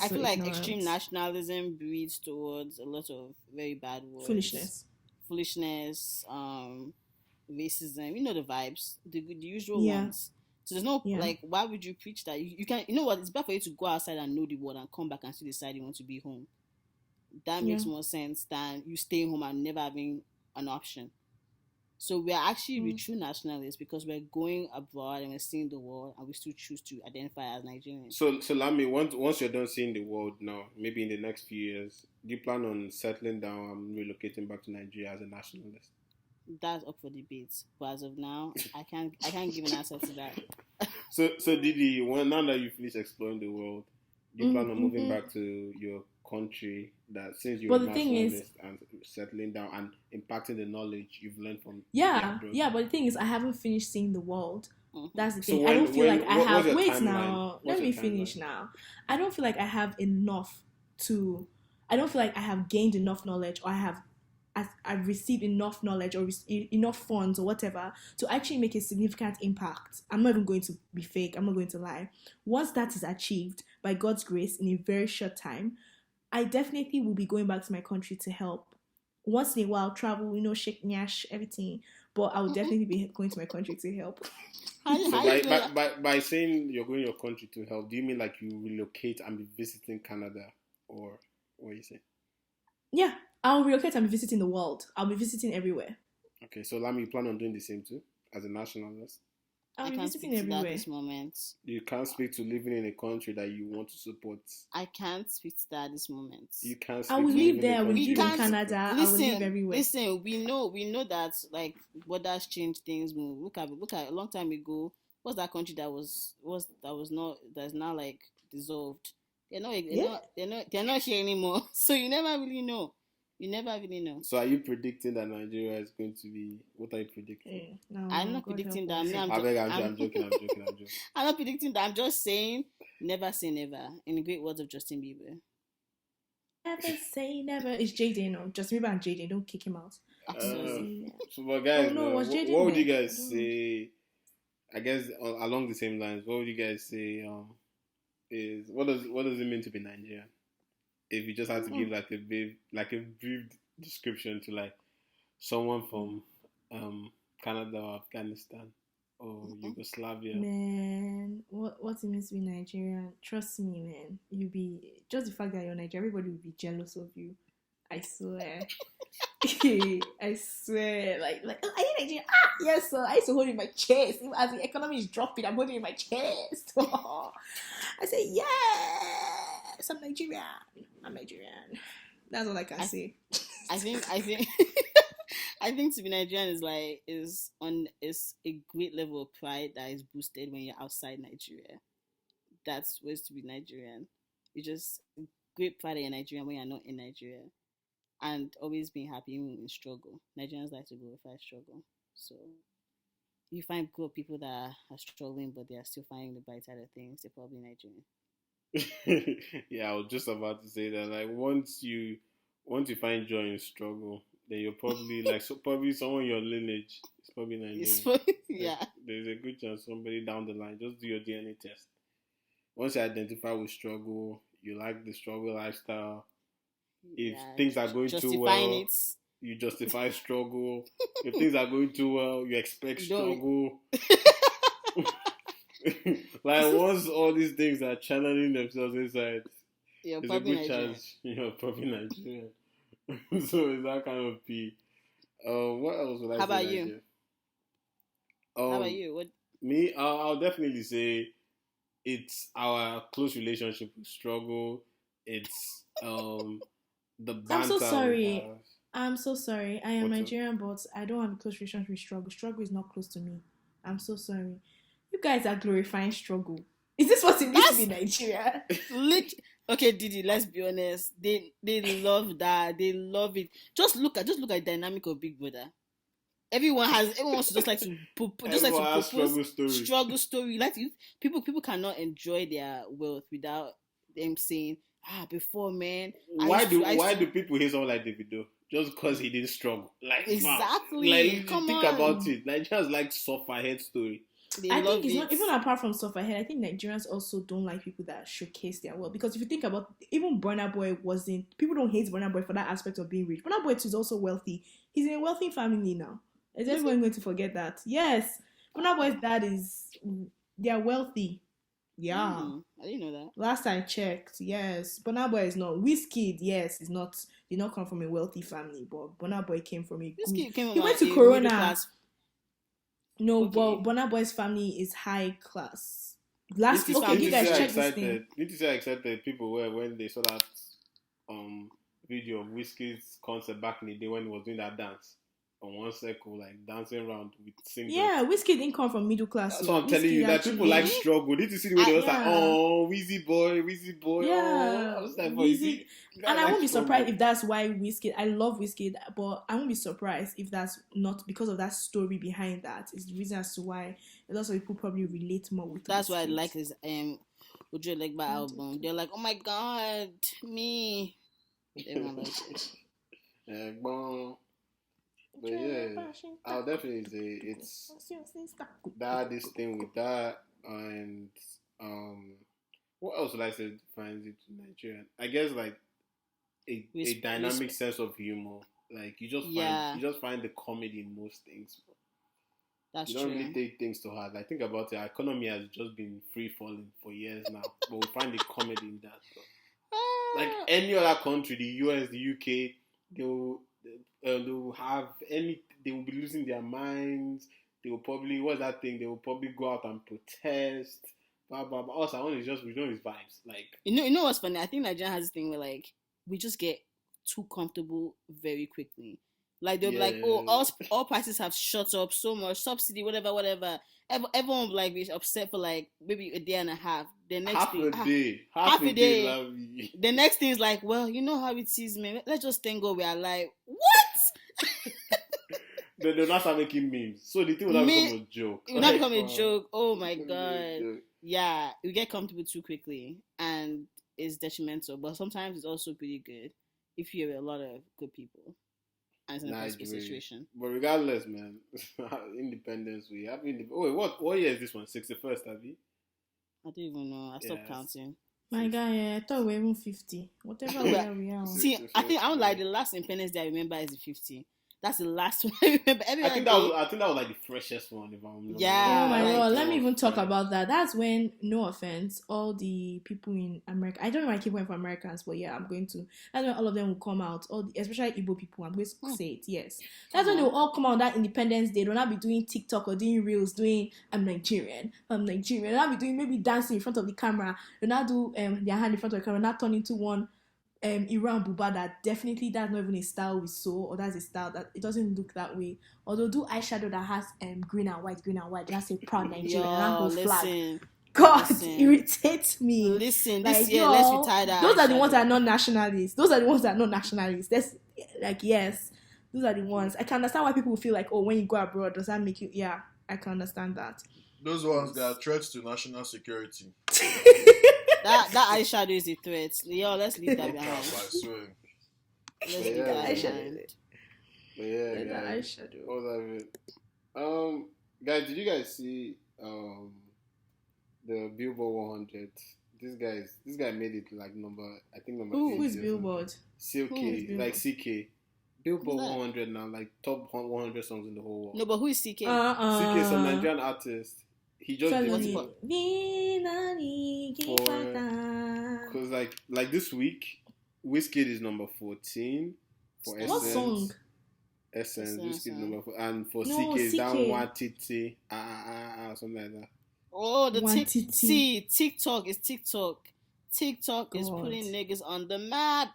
D: feel like extreme nationalism breeds towards a lot of very bad words. Foolishness, racism. You know the vibes, the usual ones. So there's no why would you preach that? You can, it's better for you to go outside and know the world and come back and still decide you want to be home. That makes more sense than you staying home and never having an option. So we are actually the true nationalists because we're going abroad and we're seeing the world, and we still choose to identify as Nigerians.
E: So Lami, once you're done seeing the world now, maybe in the next few years, do you plan on settling down and relocating back to Nigeria as a nationalist?
D: That's up for debate. But as of now, I can't give an answer to that.
E: So Didi, now that you finish exploring the world, do you plan on moving back to your country, that since you're a nationalist, and settling down and impacting the knowledge you've learned from
F: but the thing is, I haven't finished seeing the world. That's the thing.
E: So
F: I don't feel like I have.
E: Wait
F: Wait now. Let me finish now. I don't feel like I have enough to. I don't feel like I have gained enough knowledge, or I've received enough knowledge or enough funds or whatever to actually make a significant impact. I'm not even going to be fake. I'm not going to lie. Once that is achieved by God's grace in a very short time, I definitely will be going back to my country to help. Once in a while, travel, shake nyash, everything. But I will definitely be going to my country to help.
E: So by saying you're going to your country to help, do you mean like you relocate and be visiting Canada, or what are you saying?
F: Yeah, I'll relocate and be visiting the world. I'll be visiting everywhere.
E: Okay, so Lami, you plan on doing the same too as a nationalist?
F: I'll be
D: can't
F: visiting
D: speak to that
F: everywhere.
D: at this moment.
E: You can't speak to living in a country that you want to support.
D: I can't speak to that at this moment.
E: You can't speak
F: I will
E: to
F: live
E: living
F: there. I
E: in a
F: will
E: country
F: live in
E: you
F: Canada. I will live everywhere.
D: Listen, we know that like borders change, things move. Look at a long time ago. What's that country that's now like dissolved? They're not here anymore. So you never really know.
E: So are you predicting that Nigeria is going to be? What are you predicting?
F: No,
D: I'm not predicting that.
E: I'm joking.
D: I'm not predicting that. I'm just saying, never say never. In the great words of Justin Bieber.
F: Never say never. It's Jaden. No, Justin Bieber and Jaden. Don't kick him out.
D: Absolutely.
E: So, but guys, what would you guys
F: know.
E: say? I guess along the same lines, what would you guys say? Is what does it mean to be Nigerian? If you just had to give like a brief description to like someone from Canada or Afghanistan or Yugoslavia.
F: Man, what it means to be Nigerian? Trust me, man. You be just the fact that you're Nigerian, everybody will be jealous of you. I swear. I swear. Like, oh, are you Nigerian? Ah, yes, sir. I used to hold it in my chest. Even as the economy is dropping, I'm holding it in my chest. I say, yes, I'm Nigerian. That's all I can say.
D: I think I think to be Nigerian is a great level of pride that is boosted when you're outside Nigeria. That's what's to be Nigerian. You just great pride that you're Nigerian when you're not in Nigeria. And always being happy even in struggle. Nigerians like to glorify struggle. So you find good people that are struggling but they are still finding the bright side of things, they're probably Nigerian.
E: Yeah, I was just about to say that. Like once you find joy in struggle, then you're probably probably someone in your lineage is probably Nigerian.
D: Yeah.
E: There's a good chance somebody down the line. Just do your DNA test. Once you identify with struggle, you like the struggle lifestyle. If things are going too well, you justify struggle. If things are going too well, you expect struggle. Like once all these things are channeling themselves inside, there's a good chance you're probably Nigerian. So it's that kind of P. What else would I say?
D: How about you? How about you? What?
E: Me, I'll definitely say it's our close relationship with struggle. It's the banter.
F: I'm so sorry. I am Nigerian, but I don't have a close relationship with struggle. Struggle is not close to me. I'm so sorry. You guys are glorifying struggle. Is this what it means to be Nigeria?
D: Okay, Didi, let's be honest. They love that. They love it. Just look at the dynamic of Big Brother. Everyone wants to just like to propose struggle story. Like people cannot enjoy their wealth without them saying, before, man.
E: Why do people hate someone like Davido? Just because he didn't struggle. Like
D: exactly.
E: Like think about it. Nigerians like sufferhead story.
F: I think it's not even apart from sufferhead. I think Nigerians also don't like people that showcase their wealth, because if you think about even Burna Boy people don't hate Burna Boy for that aspect of being rich. Burna Boy too is also wealthy. He's in a wealthy family now. Is everyone going to forget that? Yes, Burna Boy's dad they are wealthy. Yeah.
D: I didn't know that.
F: Last I checked, yes. Burna Boy is not. Wizkid, yes, is not. Did not come from a wealthy family, but Burna Boy came from a
D: This
F: good.
D: kid came
F: He
D: from
F: went
D: a
F: to Corona.
D: middle class.
F: No,
D: Okay.
F: but Burna Boy's family is high class. Last
D: This is
F: okay, you
D: family.
F: guys
E: Need to
F: check
E: see
F: this
E: how
F: thing.
E: excited. Need to see how excited people were when they saw that video of Wizkid's concert back in the day when he was doing that dance on one circle, like dancing around with singles.
F: Yeah, Wizkid didn't come from middle class.
E: That's
F: so
E: what I'm telling
F: Wizkid
E: you. That
F: actually-
E: people like struggle. Need to see the way they was like,
F: yeah.
E: oh, Wheezy boy.
F: Yeah,
E: Oh. I was like, boy, you see,
F: and I won't be
E: struggle.
F: surprised if that's why Wizkid. I love Wizkid, but I won't be surprised if that's not because of that story behind that. It's the reason as to why a lot of people probably relate more with.
D: That's why I
F: Wizkid.
D: like his Uju Legba album. They're like, oh my god, me. Everyone likes it.
E: Yeah, bon. But yeah, I'll definitely say it's that this thing with that and what else would I say defines it Nigerian? I guess like a dynamic sense of humor. Like you just find the comedy in most things.
D: That's
E: you don't
D: true.
E: really take things too hard. Like think about it, our economy has just been free falling for years now, but we find the comedy in that stuff. Like any other country, the US, the UK, they will be losing their minds. They will probably they will probably go out and protest. Blah blah blah. Us, our own is just we don't use vibes. Like
D: you know what's funny? I think Nigeria has this thing where like we just get too comfortable very quickly. Like they'll be like, oh, all prices have shot up so much, subsidy, whatever. Everyone will like be upset for like maybe a day and a half. The next
E: half
D: thing,
E: a day. Lovely.
D: The next thing is like, well, you know how it is, man. Let's just thank God we are alive. What?
E: They'll not start making memes. So the thing will not become a joke.
D: It will not become a joke. Oh my god. Yeah, we get comfortable too quickly and it's detrimental. But sometimes it's also pretty good if you're with a lot of good people. And it's in a possible situation.
E: But regardless, man, independence we have. What year is this one? 61st, have you?
D: I don't even know. I stopped counting.
F: My guy, I thought we were even 50. Whatever year we are.
D: See, I think I don't like the last Independence Day I remember is the 50. That's the last one I remember.
E: I think that was like the freshest one. If I'm
D: yeah.
F: Oh my god, let me even talk about that. That's when, no offense, all the people in America, I don't know why I keep going for Americans, but yeah, I'm going to. That's when all of them will come out, especially Igbo people. I'm going to say it, yes. That's when they will all come out on that Independence Day. They'll not be doing TikTok or doing Reels, doing I'm Nigerian. They'll not be doing maybe dancing in front of the camera. They'll not do their hand in front of the camera, not turn into one Iran Buba that definitely that's not even a style we saw, or that's a style that it doesn't look that way. Or they'll do eyeshadow that has green and white. That's a proud Nigerian and flag. God, irritates me.
D: Listen,
F: like,
D: this year let's retire that.
F: Those are the ones that are not nationalists. That's like, yes, those are the ones. I can understand why people feel like, oh, when you go abroad, does that make you? Yeah, I can understand that.
B: Those ones that are threats to national security.
D: That eyeshadow is a threat. Yo, let's leave that behind.
B: I swear.
D: Let's leave that behind.
E: Yeah,
F: eyeshadow.
E: All of it. Guys, did you guys see the Billboard 100? This guy made it like number 8.
F: Who is Billboard?
E: CK, like CK. Billboard 100 now, like top 100 songs in the whole world.
D: No, but who is CK?
E: CK is a Nigerian artist. He just did because like this week, Wizkid is number 14 for Essence.
F: What song?
E: Essence. Wizkid is number 4, and for CK is down one titty, something like that.
D: Oh, TikTok is TikTok. TikTok is putting niggas on the map.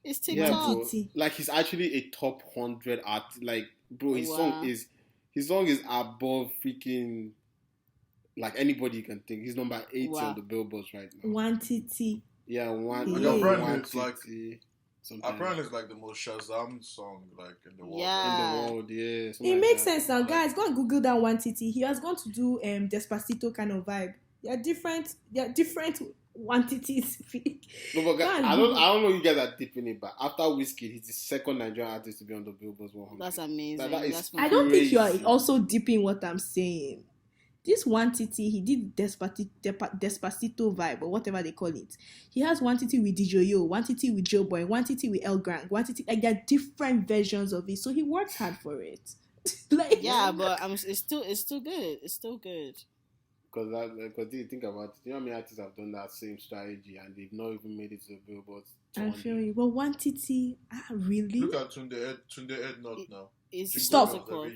D: It's TikTok.
E: Yeah, like he's actually a top 100 artist. Like, bro, his song is above freaking. Like anybody you can think. He's number 8 on the billboards right now.
F: One titty.
E: Yeah,
B: apparently it's like the most Shazam song like in the world.
D: Yeah.
E: In the world, yeah.
F: It makes sense now, guys. Go and Google that one titty. He has gone to do Despacito kind of vibe. They're different one titties.
E: No, but guys, I don't know you guys are deep in it, but after Wizkid, he's the second Nigerian artist to be on the Billboard 100.
D: That's amazing.
F: I don't think you are also deep in what I'm saying. This one titty, he did Despacito vibe or whatever they call it. He has one titty with DJ Yo, one titty with Joe Boy, one titty with El Grant, one titty, like there are different versions of it. So he works hard for it.
D: Yeah, but it's still good. It's still good.
E: Because you think about it, you know how many artists have done that same strategy and they've not even made it to the Billboard.
F: I feel you. But one titty, really?
B: Look at Tunde Ed not now.
F: Stop.
B: Jingle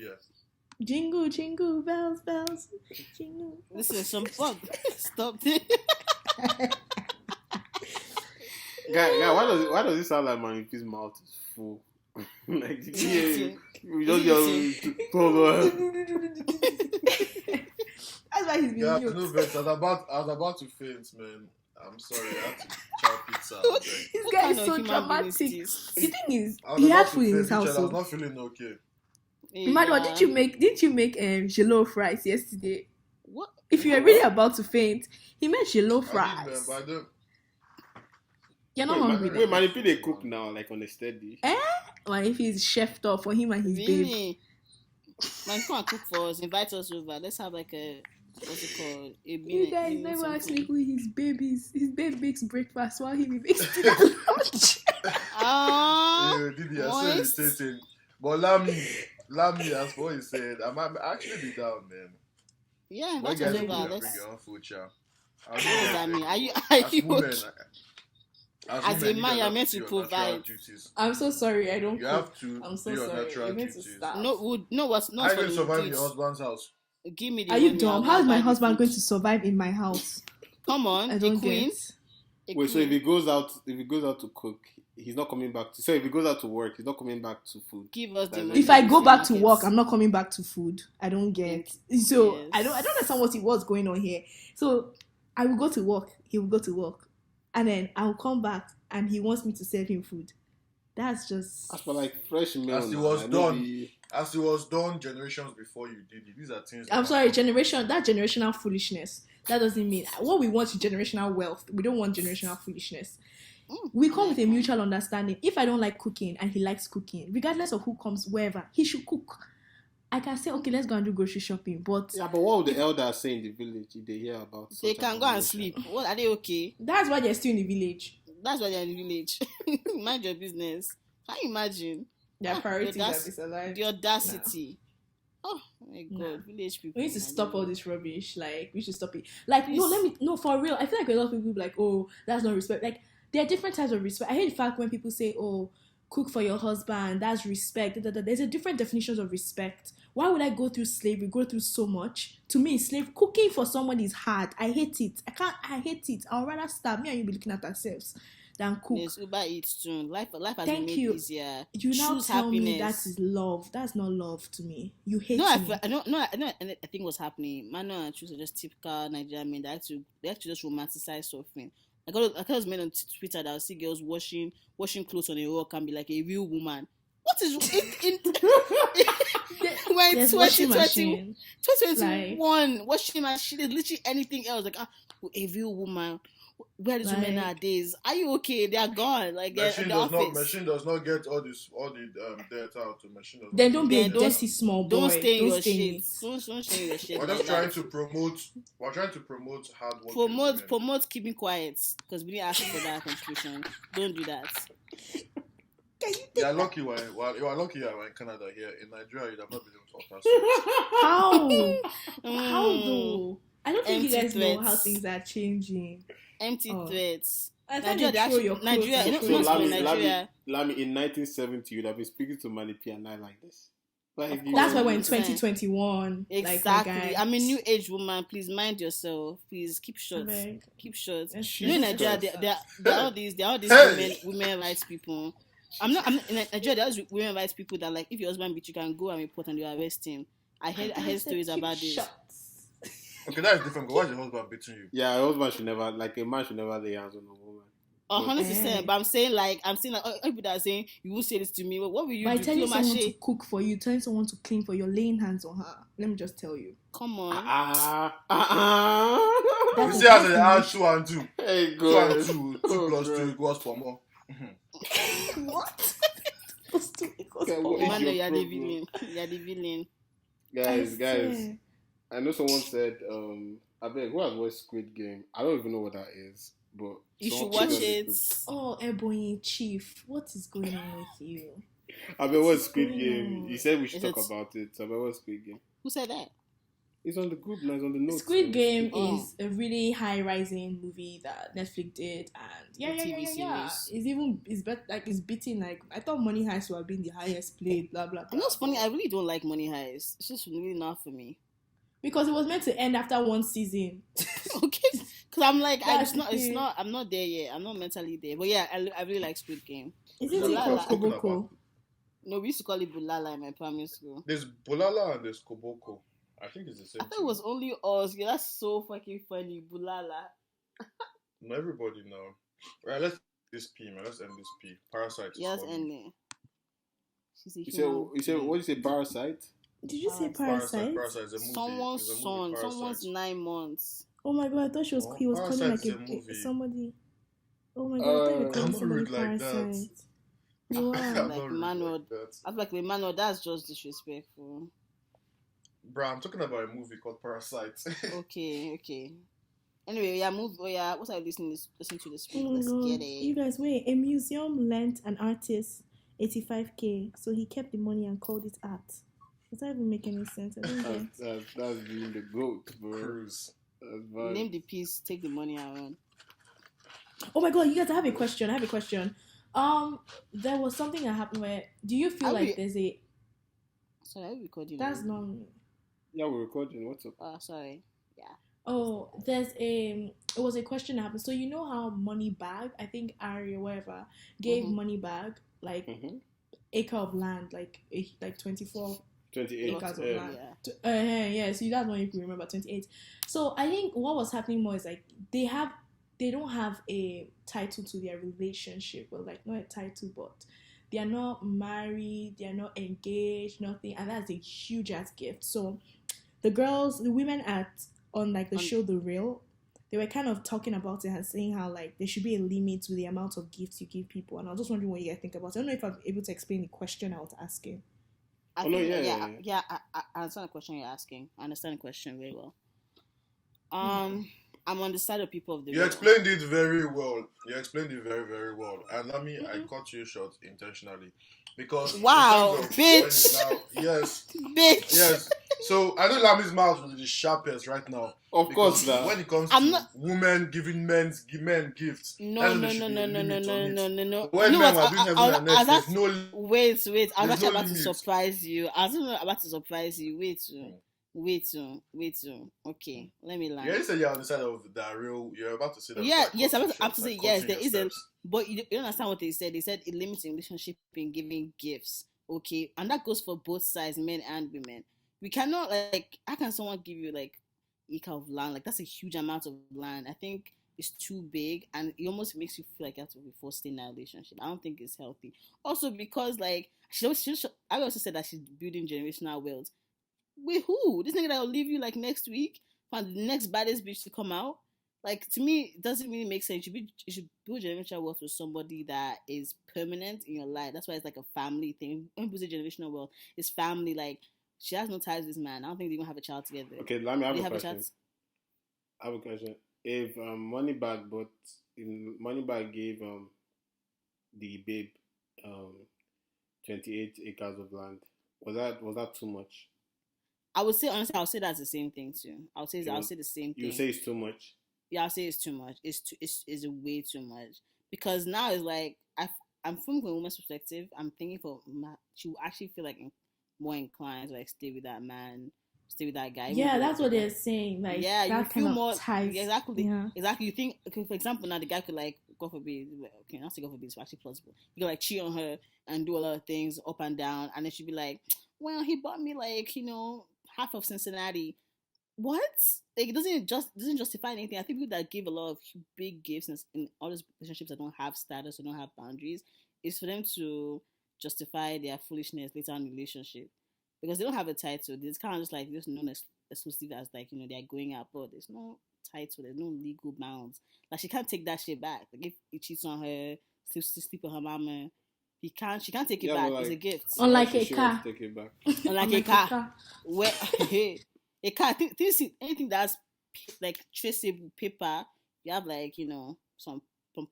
F: Jingle, jingle, bells, bells. Jingle.
D: This is some fun. Stop it.
E: Guy, why does it sound like my his mouth is full? Like we just yell.
F: That's why he's been mute.
B: No bet. I was about to faint, man. I'm sorry, I had to chow pizza.
F: This guy is so dramatic. The thing is,
B: I was
F: he
B: about
F: had
B: to
F: food in his
B: faint,
F: house.
B: I was not feeling okay.
F: Imagine, did you make jollof fries yesterday?
D: What?
F: If you were really about to faint, he made jollof
B: I
F: fries.
B: did, man, but I don't.
F: You're not hungry.
E: Wait, Manipi they cook now, like on a steady.
F: Well, if he's chefed up for him and his babe.
D: Really? Man, come and cook for us. Invite us over. Let's have like a what's it called?
F: You guys never ask me who his babe is. His babe makes breakfast while he makes dinner lunch.
B: Didi, I said irritating. But Lami, as what he said, I might actually be down, man.
D: Yeah,
B: What
D: invite us
B: guys
D: over.
B: bring
D: Let's.
B: your own food, child?
D: What does that mean? Are you
B: women,
D: okay? As a man, you're meant to
B: your
D: provide.
B: natural duties.
F: I'm so sorry, I don't
B: You
F: cook.
B: have to
F: I'm so
B: do your
F: sorry.
B: natural
F: You need to
B: duties.
F: stop.
D: No, what's not
B: How
D: for
B: you
D: the
B: survive in
D: kids.
B: your husband's house?
D: Give me the
F: Are you
D: money,
F: dumb?
D: I'll
F: How is
D: buy
F: my
D: the
F: husband
D: food.
F: going to survive in my house?
D: Come on,
F: I
D: a
F: don't
D: queen.
F: get.
E: Wait, so if he goes out to cook, he's not coming back to. So if he goes out to work, he's not coming back to food.
D: Give us the
E: If
D: money.
F: If I go back to
D: Kids.
F: work, I'm not coming back to food. I don't get. So
D: Yes.
F: I don't understand what's going on here. So I will go to work. He will go to work, and then I will come back, and he wants me to serve him food. That's just.
E: As for like fresh meal,
B: As it was done generations before you did it. These are things.
F: I'm sorry, generational foolishness. That doesn't mean what we want is generational wealth. We don't want generational foolishness. We come with a mutual understanding. If I don't like cooking and he likes cooking, regardless of who comes wherever, he should cook. I can say, okay, let's go and do grocery shopping. But
E: yeah, but what would the elders say in the village if they hear about?
D: They
E: such
D: can go and
E: information?
D: sleep. What are they okay?
F: that's why they're still in the village.
D: That's why they're in the village. Mind your business. Can you imagine?
F: Their priorities
D: the
F: are
D: audacity-
F: misaligned.
D: The audacity. Oh my god,
F: Nah.
D: village people.
F: We need to
D: I
F: stop
D: don't
F: all
D: know.
F: this rubbish. Like, we should stop it. Like, for real. I feel like a lot of people be like, oh, that's not respect. Like, there are different types of respect. I hate the fact when people say, oh, cook for your husband, that's respect. There's a different definitions of respect. Why would I go through slavery, go through so much? To me, cooking for someone is hard. I hate it. I hate it. I'd rather starve. Me and you be looking at ourselves than cook.
D: Yes, Uber Eats soon. Life has been
F: Thank
D: made
F: you.
D: easier.
F: You now
D: Choose
F: tell me that
D: happiness.
F: is love. That's not love to me. You hate
D: No,
F: me.
D: I think what's happening. Manuel and Truth are just typical Nigerian men. They actually just romanticize suffering. I got those men on Twitter that I'll see girls washing clothes on a rock and be like a real woman. What is in when
F: There's washing
D: 2020,
F: machine.
D: 2021 washing machine is literally anything else like a real woman. Where is women
F: Like-
D: nowadays? Are you okay? They are gone. Like they're in the office.
B: Machine does not get all the dirt out. Machine does
F: Then
B: not
F: don't
B: get
F: be a
B: dirt
F: dirty small boy.
D: Don't stay in your
F: in
D: shit.
F: it.
D: Don't stay in your shit.
B: We're
D: like
B: just
D: that.
B: trying to promote. We're trying to promote hard work.
D: Promote keeping quiet because we didn't ask for that contribution. Don't do that.
B: You're lucky when you are lucky when in Canada. Here in Nigeria, you'd have not been able to utter.
F: How?
D: Mm.
F: How though? I don't think you
D: Empty
F: guys know
D: threats.
F: how things are changing.
D: Empty
F: Oh.
D: threats.
F: I thought
D: Nigeria,
F: you throw your clothes
D: Nigeria,
F: and
D: you know,
F: throw
E: So
F: your
D: Lami,
F: clothes.
D: Nigeria.
E: Lami, in 1970, you'd have been speaking to Manipi and I like this. Like,
F: That's why we're in
D: 100%.
F: 2021.
D: Exactly.
F: Like,
D: I'm a new age woman. Please mind yourself. Please keep short.
F: Like,
D: Keep short.
F: That's
D: You know, in
F: true.
D: Nigeria, there are all these
B: Hey!
D: women rights people. I'm in Nigeria. There are women rights people that like if your husband beat you, can go and report and you arrest him. I heard stories about this.
B: Okay, that is different. But why is your husband beating you?
E: yeah, a husband should never, like a man should never lay hands on a woman.
D: 100%. But I'm saying like people that are saying you will say this to me. What will you
F: by
D: do?
F: telling
D: Kill my
F: someone to
D: shit.
F: cook for you, telling someone to clean for you, laying hands on her. Let me just tell you.
D: Come on.
B: You
F: That's
B: see, as they add 2 and 2.
E: Hey,
B: 2 and
E: God.
B: 2. 2 plus 2 equals 4 more.
F: what? Those two equals
E: Okay,
F: four.
E: what is
D: Mando,
E: your
D: you're the
E: problem?
D: villain. You're the villain.
E: Guys,
F: I swear.
E: I know someone said, I beg, who has watched Squid Game? I don't even know what that is, but
D: You should
E: someone
D: watch
E: said
D: it.
F: Oh, Ebony Chief, what is going on with you?
E: I bet what's Squid
F: going
E: Game?
F: on?
E: He said we should
D: Is
E: talk
D: it-
E: about it. So I bet what's Squid Game?
D: Who said that?
E: It's on the group now. It's on the notes.
F: Squid Game
D: Oh.
F: is a really high-rising movie that Netflix did, and
D: The TV series.
F: It's beating like I thought Money Heist would have been the highest played. Blah blah blah.
D: And that's funny. I really don't like Money Heist. It's just really not for me.
F: Because it was meant to end after one season.
D: Okay, because I'm like,
F: That's
D: it's not. I'm not there yet. I'm not mentally there. But yeah, I really like Squid Game.
F: Isn't it
D: Bulala.
F: called Koboko?
D: No, we used to call it Bulala in my primary school.
B: There's Bulala and there's Koboko. I think it's the same.
D: I thought it was only us. Yeah, that's so fucking funny. Bulala.
B: No, everybody now. Right, let's end this P, man. Let's end this P. Parasite. is
D: Yes,
B: funny.
D: and she's a
E: You
D: human
E: said
D: being.
E: what did you say? Parasite.
F: Did you say
B: Parasite.
F: Parasite?
B: Parasite is a movie.
D: Someone's
B: It's a movie,
D: son,
B: Parasite.
D: someone's 9 months.
F: Oh my god, I thought he was calling
B: Parasite
F: like
B: is a movie.
F: somebody. Oh my god, I thought you were
B: I'm
F: calling
B: not
F: somebody
B: rude like that.
F: Parasite. You
B: I'm
F: are.
D: Like
B: not really
D: Manuel.
B: like that.
D: I'm like, Emmanuel, that's just disrespectful.
B: Bro, I'm talking about a movie called Parasite.
D: Okay. Anyway, yeah, move. Oh yeah, what are you listening to this week?
F: Oh my
D: Let's
F: god.
D: get
F: You
D: it.
F: guys, wait. A museum lent an artist 85k, so he kept the money and called it art. Does that even make any sense? I don't get.
E: That's being the goat, bro.
B: Cruise.
E: That's bad.
D: Name the piece, take the money and run.
F: Oh my god, you guys, I have a question. There was something that happened where. Do you feel
D: Are
F: like
D: we-
F: there's a?
D: Sorry, are we recording?
F: That's
D: now?
F: not.
E: Yeah, we're recording. What's up?
D: Sorry. Yeah.
F: Oh, it was a question that happened. So you know how Moneybag, I think Ari or whatever, gave
D: Mhm.
F: Moneybag like
E: Mm-hmm.
F: acre of land, like 24
E: 28.
F: acres of
E: Yeah.
F: land.
D: Yeah.
F: Yeah, so that's one you can remember, 28. So I think what was happening more is like they don't have a title to their relationship, well, like not a title, but they are not married, they are not engaged, nothing, and that's a huge ass gift. So the women on like the show The Real, they were kind of talking about it and saying how like there should be a limit to the amount of gifts you give people. And I was just wondering what you guys think about it. I don't know if I'm able to explain the question I was asking.
D: I
E: Oh, no,
D: think,
E: yeah.
D: I understand the question you're asking. I understand the question very well. I'm on the side of people of the
B: You
D: real.
B: explained it very well. You explained it very, very well. And I mean, I cut you short intentionally. Because
D: Wow,
B: in terms of
D: bitch.
B: when it's now- yes,
D: Bitch.
B: yes. So I know Lami's mouth is the sharpest right now.
E: Of course,
B: Because
E: that.
B: when it comes
D: I'm
B: to
D: not-
B: women giving men gifts,
D: No.
B: that's when there should be a limit on it. When
D: You know
B: men
D: what?
B: were doing heaven and earth, there's no
D: Wait. I was
B: There's
D: actually
B: no
D: about to
B: limit.
D: surprise you. Wait. Okay, let me land.
B: You already said you're on the side of the real. You're about to say that.
D: Yeah,
B: so I
D: yes,
B: cut
D: I'm
B: you
D: about to
B: short.
D: say
B: I
D: yes.
B: cut
D: There
B: you
D: is a,
B: steps.
D: but you don't understand what they said. They said it limits in relationship in giving gifts. Okay, and that goes for both sides, men and women. We cannot like. How can someone give you like acre of land? Like that's a huge amount of land. I think it's too big, and it almost makes you feel like you have to be forced in a relationship. I don't think it's healthy. Also, because like I also said that she's building generational wealth. Wait, who? This nigga that will leave you like next week for the next baddest bitch to come out? Like, to me, it doesn't really make sense. You should build generational wealth with somebody that is permanent in your life. That's why it's like a family thing. When people say generational wealth, it's family. Like, she has no ties with this man. I don't think they're going to have a child together.
E: Okay, let me have
D: They
E: a
D: have a
E: question.
D: child?
E: I have a question. If Moneybag gave the babe 28 acres of land, was that too much?
D: I would say, honestly, I would say that's the same thing, too. I would say the same thing.
E: You say it's too much.
D: Yeah, I'll say it's too much. It's way too much, because now it's like I'm from a woman's perspective. I'm thinking she will actually feel like more inclined to like stay with that man, stay with that guy.
F: Yeah, that's what they're saying. Like,
D: yeah, you
F: that
D: feel
F: kind of
D: more
F: ties.
D: exactly.
F: Yeah.
D: Exactly. You think, okay, for example, now the guy could like, God forbid, okay, not say God forbid, it's actually plausible. He could like cheat on her and do a lot of things up and down, and then she'd be like, well, he bought me like half of Cincinnati. What? Like, it doesn't justify anything. I think people that give a lot of big gifts in all those relationships that don't have status or don't have boundaries is for them to justify their foolishness later on in the relationship, because they don't have a title. It's kind of just like just known as exclusive as like they're going out, but there's no title. There's no legal bounds. Like, she can't take that shit back. Like, if he cheats on her, sleep with her mama, she can't take it back. Like, it's a gift.
F: Unlike
E: She
F: a
E: should
F: car.
E: take it back.
D: Unlike a car. Where a car, anything that's like traceable paper, you have like some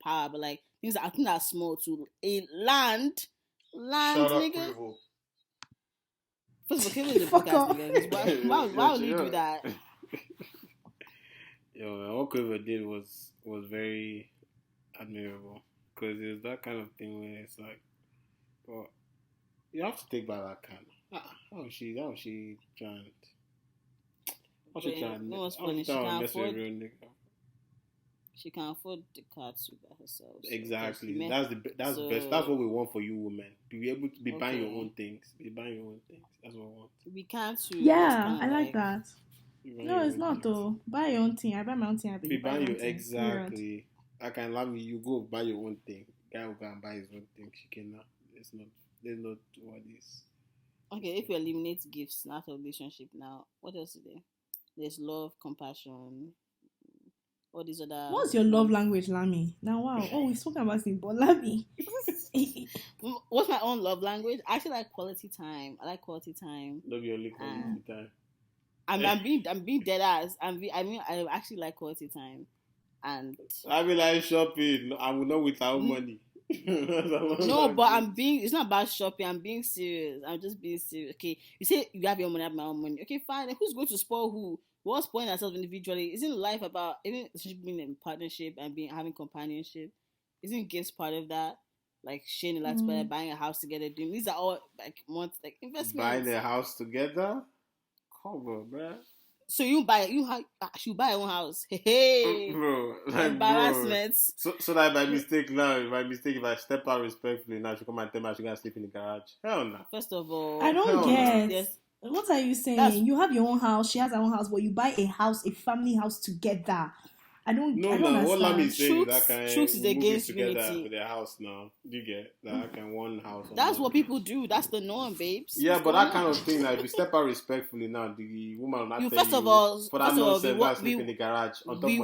D: power, but like things that I think are small too. A land,
B: Shout out
D: nigga.
B: Quavo.
D: Kevo is a
F: Fuck
D: podcast
F: off.
D: nigga. Why would you do that?
E: Yo, man, what Quiver did was very admirable because it's that kind of thing where it's like, well, you have to take back that kind. How was she trying? How she trying?
D: No, it's
E: How
D: funny.
E: she trying to mess with a real nigga?
D: She can afford the car too by herself. So
E: Exactly. That's best. That's what we want for you women. Be able to be buying your own things. Be buying your own things. That's what we want.
D: We can't too.
F: Yeah, I like that.
E: Be
F: No, it's not though. Buy your own thing. I buy my own thing. I
E: Be
F: buy
E: buying
F: your
E: your
F: own thing.
E: exactly. I can allow me. You go buy your own thing. Guy will go and buy his own thing. She cannot. There's not what is.
D: Okay, if you eliminate gifts out of relationship now, what else is there? There's love, compassion, all these other.
F: What's your love language, Lami? Now, wow. Oh, we've spoken about it, but Lami.
D: What's my own love language? I actually like quality time. I like quality time.
E: Love your liquor all the time.
D: I'm being dead ass. I actually like quality time, and
E: I be like shopping. I'm not with our money.
D: no, but it's not about shopping. I'm being serious. I'm just being serious. Okay, you say you have your money, I have my own money. Okay, fine. Then who's going to spoil who? We're spoiling ourselves individually. Isn't life about being in partnership and having companionship? Isn't gifts part of that? Like sharing a lot together, buying a house together, doing these are all like investments.
E: Buying a house together? Come on, bro.
D: So you buy your own house. Hey,
E: bro, like,
D: embarrassments.
E: Bro. So that by mistake now, if I step out respectfully now, she come and tell me I should go and sleep in the garage. Hell no.
D: First of all,
F: I don't get.
D: Yes.
F: What are you saying? You have your own house. She has her own house, but you buy a family house together. I don't.
E: No,
F: I don't
E: what Lami
F: understand.
E: is saying is that kind
D: Truth is against
E: together
D: unity.
E: with their house now. Do you get that kind one house?
D: That's what people do. That's the norm, babes.
E: Yeah, but that kind of thing, like, if you step out respectfully now, the woman will not tell
D: First of all,
E: for that nonsense, go sleep in the garage on top of
D: we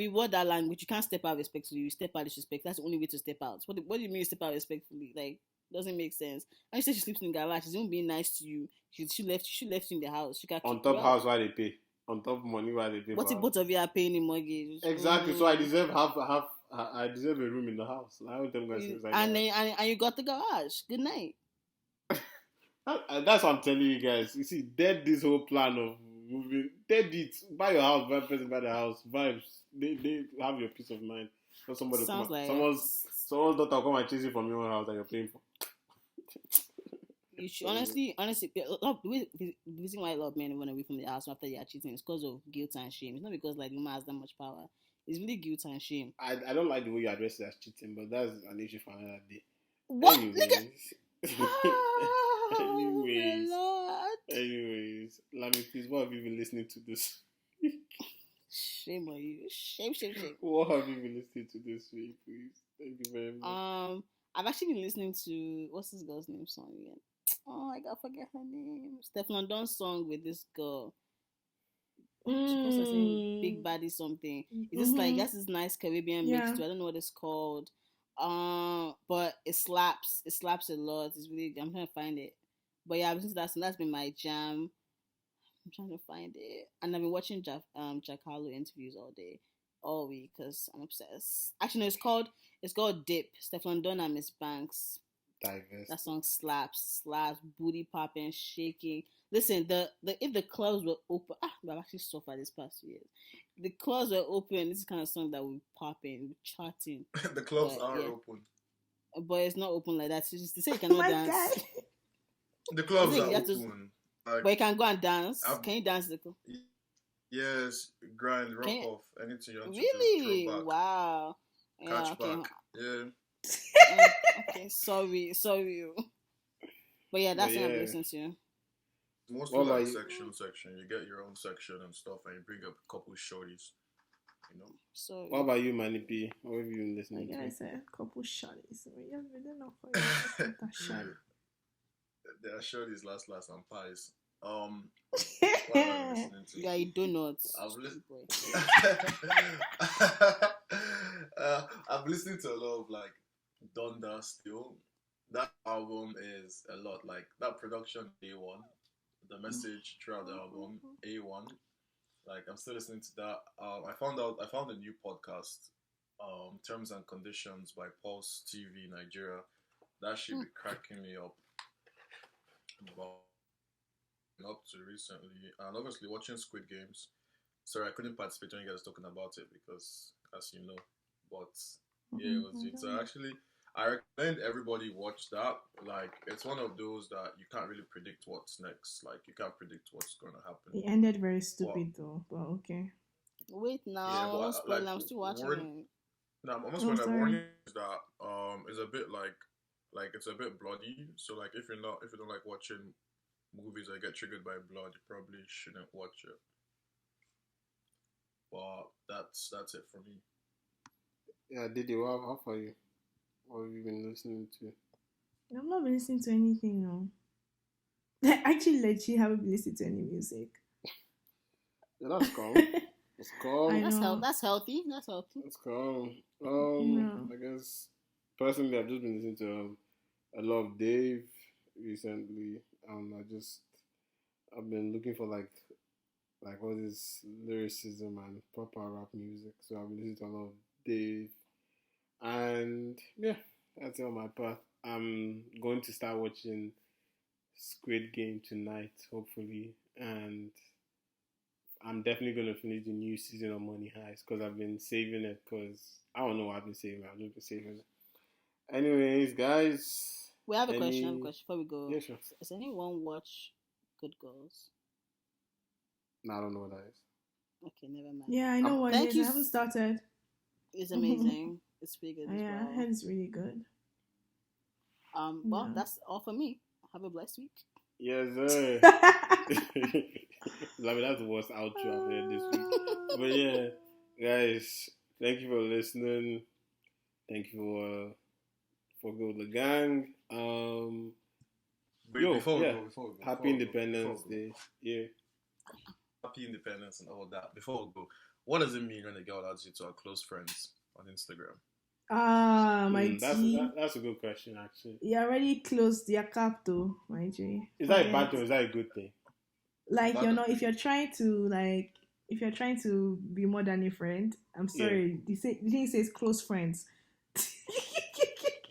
D: word that language. You can't step out respectfully. You step out disrespect. That's the only way to step out. What do you mean step out respectfully? Like, doesn't make sense. And you say she sleeps in the garage. She's not being nice to you. She left you in the house. She can
E: on top house while they pay. On top money while they pay.
D: What if both of you are paying the mortgage?
E: Exactly. So I deserve I deserve a room in the house. I want them guys
D: and you got the garage. Good night.
E: That's what I'm telling you guys. You see, dead this whole plan of moving. Dead it. Buy your house. Buy person buy the house. Vibes. They have your peace of mind. Not somebody
D: Sounds
E: come
D: like
E: someone's daughter come and chase you from your own house that you're paying for.
D: You should, honestly, the reason why a lot of men run away from the house after they are cheating is because of guilt and shame. It's not because like the woman has that much power. It's really guilt and shame.
E: I don't like the way you address it as cheating, but that's an issue for another day.
D: What?
E: Anyways, Lami, please, what have you been listening to this?
D: Shame on you. Shame.
E: What have you been listening to this week, please? Thank you very much.
D: I've actually been listening to what's this girl's name song again? Oh, I gotta forget her name. Stefflon Don's song with this girl. Big Baddie something. It's just like that's this nice Caribbean mix too. I don't know what it's called. But it slaps. It slaps a lot. It's really. I'm trying to find it. But yeah, since that's been my jam. I'm trying to find it, and I've been watching Jack Harlow interviews all week because I'm obsessed. Actually, no, it's called Dip. Stefflon Don and Miss Banks.
E: Diverse.
D: That song slaps, booty popping, shaking. Listen, if the clubs were open, I've actually suffered this past few years. The clubs were open. This is the kind of song that we popping, charting.
B: The clubs are open,
D: but it's not open like that. So just to say you cannot dance.
F: God.
B: The clubs are open.
D: But you can go and dance. Can you dance the club?
B: Yes, grind, rock off, anything you want
D: really?
B: to do.
D: Wow.
B: Catch back. Yeah.
D: Okay, sorry. But yeah, that's what I'm listening to.
B: Mostly like section. You get your own section and stuff, and you bring up a couple shorties. You know.
D: So.
E: What about you, Manny P? What have you been listening to?
F: I said a couple shorties.
B: There are shorties last and pies. What am I listening to?
D: Yeah, donuts.
B: I'm listening to a lot of like Donda still. That album is a lot. Like that production A1. The message throughout the album A1. Like I'm still listening to that. I found a new podcast, Terms and Conditions by Pulse TV Nigeria. That should be cracking me up. But up to recently, and obviously watching Squid Games. Sorry, I couldn't participate when you guys talking about it because, as you know, but yeah, it was it. So actually, I recommend everybody watch that. Like, it's one of those that you can't really predict what's next. Like, you can't predict what's going to happen.
F: It ended very stupid though, but okay.
D: Wait now, don't spoil. I'm still watching it.
B: No, I'm almost going to warn you that is a bit like it's a bit bloody. So like if you don't like watching movies that get triggered by blood, you probably shouldn't watch it. But that's it for me.
E: Yeah, Didi, how for you? What have you been listening to?
F: I've not been listening to anything, no. Actually, legit, haven't been listening to any music.
E: Yeah, that's calm. That's calm.
D: That's healthy. That's healthy.
E: That's calm. I guess personally, I've just been listening to a lot of Dave recently. I've been looking for like all this lyricism and proper rap music. So I've been listening to a lot of Dave, and yeah, that's on my path. I'm going to start watching Squid Game tonight, hopefully, and I'm definitely going to finish the new season of Money Heist because I've been saving it because I don't know what I've been saving. I've just been saving it. Anyways, guys.
D: We have a question before we go.
E: Yeah, sure.
D: Has anyone watched Good Girls?
E: No, I don't know what that is.
D: Okay, never mind.
F: Yeah, I know what it is. I haven't started.
D: It's amazing. It's pretty good as well.
F: Yeah, I heard it's really good.
D: Well, that's all for me. Have a blessed week.
E: Yes, sir. That's the worst outro I've heard this week. But yeah, guys, thank you for listening. Thank you for the gang. Before we go, Happy Independence Day. Yeah.
B: Happy Independence and all that. Before we go, what does it mean when a girl adds you to our close friends on Instagram?
E: That's a good question, actually.
F: You already closed your cap though, my G.
E: Is that a bad thing or is that a good thing?
F: Like, if you're trying to be more than a friend, I'm sorry. The thing says close friends.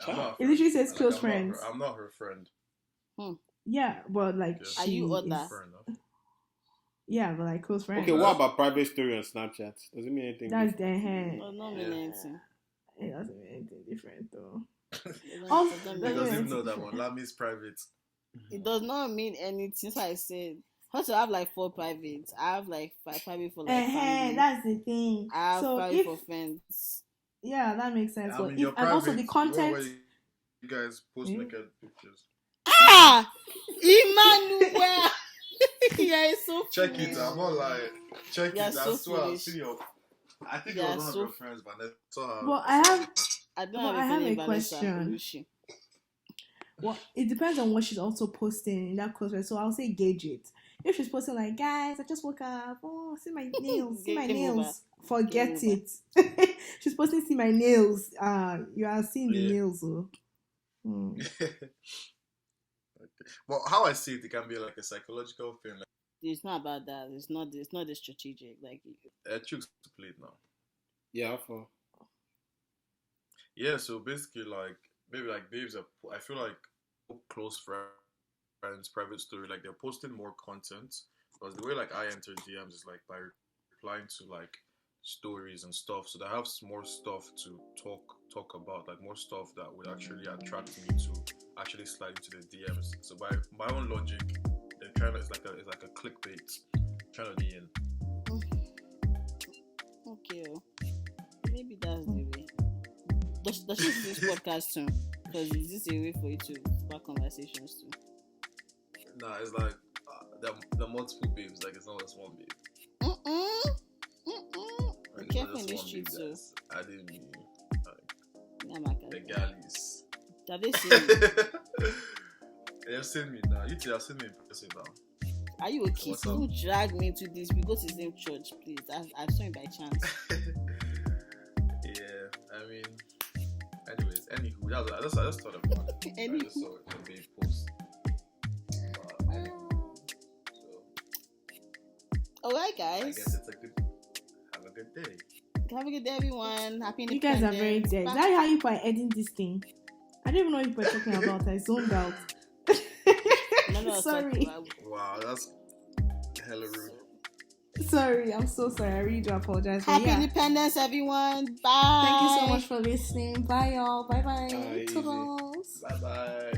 F: It literally says close friends.
B: I'm not her friend.
F: Yeah, but like,
D: are you other?
F: Yeah, but like close friends.
E: Okay, what about private story on Snapchat? Does it mean anything?
F: That's their hand.
D: Well, not mean anything.
F: It doesn't mean anything different though.
B: It doesn't even know that one. Lami's private.
D: It does not mean anything. So I said, also I have like 4 privates. I have like 5 private for like family.
F: That's the thing.
D: I have private for friends.
F: Yeah, that makes sense.
B: I mean,
F: and also the content.
B: You guys post naked pictures.
D: Emmanuel. Yeah, it's so
B: check
D: foolish.
B: it. I'm not lying. Check it.
D: So
B: I swear, I've seen your. I think it was one of your friends, but I saw her.
F: Well, I have a question. Well, it depends on what she's also posting in that close friend. So I'll say gauge it. If she's posting like, guys, I just woke up. Oh, see my nails. See my nails. Forget it. She's posting see my nails. You are seeing the nails.
B: Okay. Well, how I see it can be like a psychological thing. Like,
D: it's not about that. It's not this strategic. Like,
B: choose to play it now.
E: Yeah,
B: Yeah, so basically, like, maybe like Dave's I feel like close friends, private story, like they're posting more content. Because the way like I enter DMs is like by replying to like stories and stuff. So they have more stuff to talk about, like more stuff that would actually attract me to actually slide into the DMs. So by my own logic, they're trying to it's like a clickbait, trying to be in.
D: Okay, maybe that's the way. Does she do this podcast too? Because is this a way for you to spark conversations too?
B: Nah, it's like the multiple babes. Like it's not just one babe.
D: Be careful in this street too.
B: I didn't mean
D: the
B: galleys.
D: Have they seen you?
B: They've seen me now. You two have seen me in person now.
D: Are you okay? Don't drag me into this. We go to the same church, please. I saw you by chance.
B: Yeah, I mean, anyways, anywho, I just thought about it. I just saw it on the post.
D: Alright, guys.
B: I guess it's have a good day.
D: Have a good day, everyone. Happy Independence.
F: You guys are very dead. Is that how you are editing this thing? I don't even know what you were talking about. I zoned out.
D: No,
F: sorry.
B: Wow, that's hella rude.
F: Sorry, I'm so sorry. I really do apologize. But
D: Happy
F: yeah.
D: Independence, everyone. Bye.
F: Thank you so much for listening. Bye, y'all. Bye bye.
E: Bye, easy.
F: Toodles.
B: Bye bye.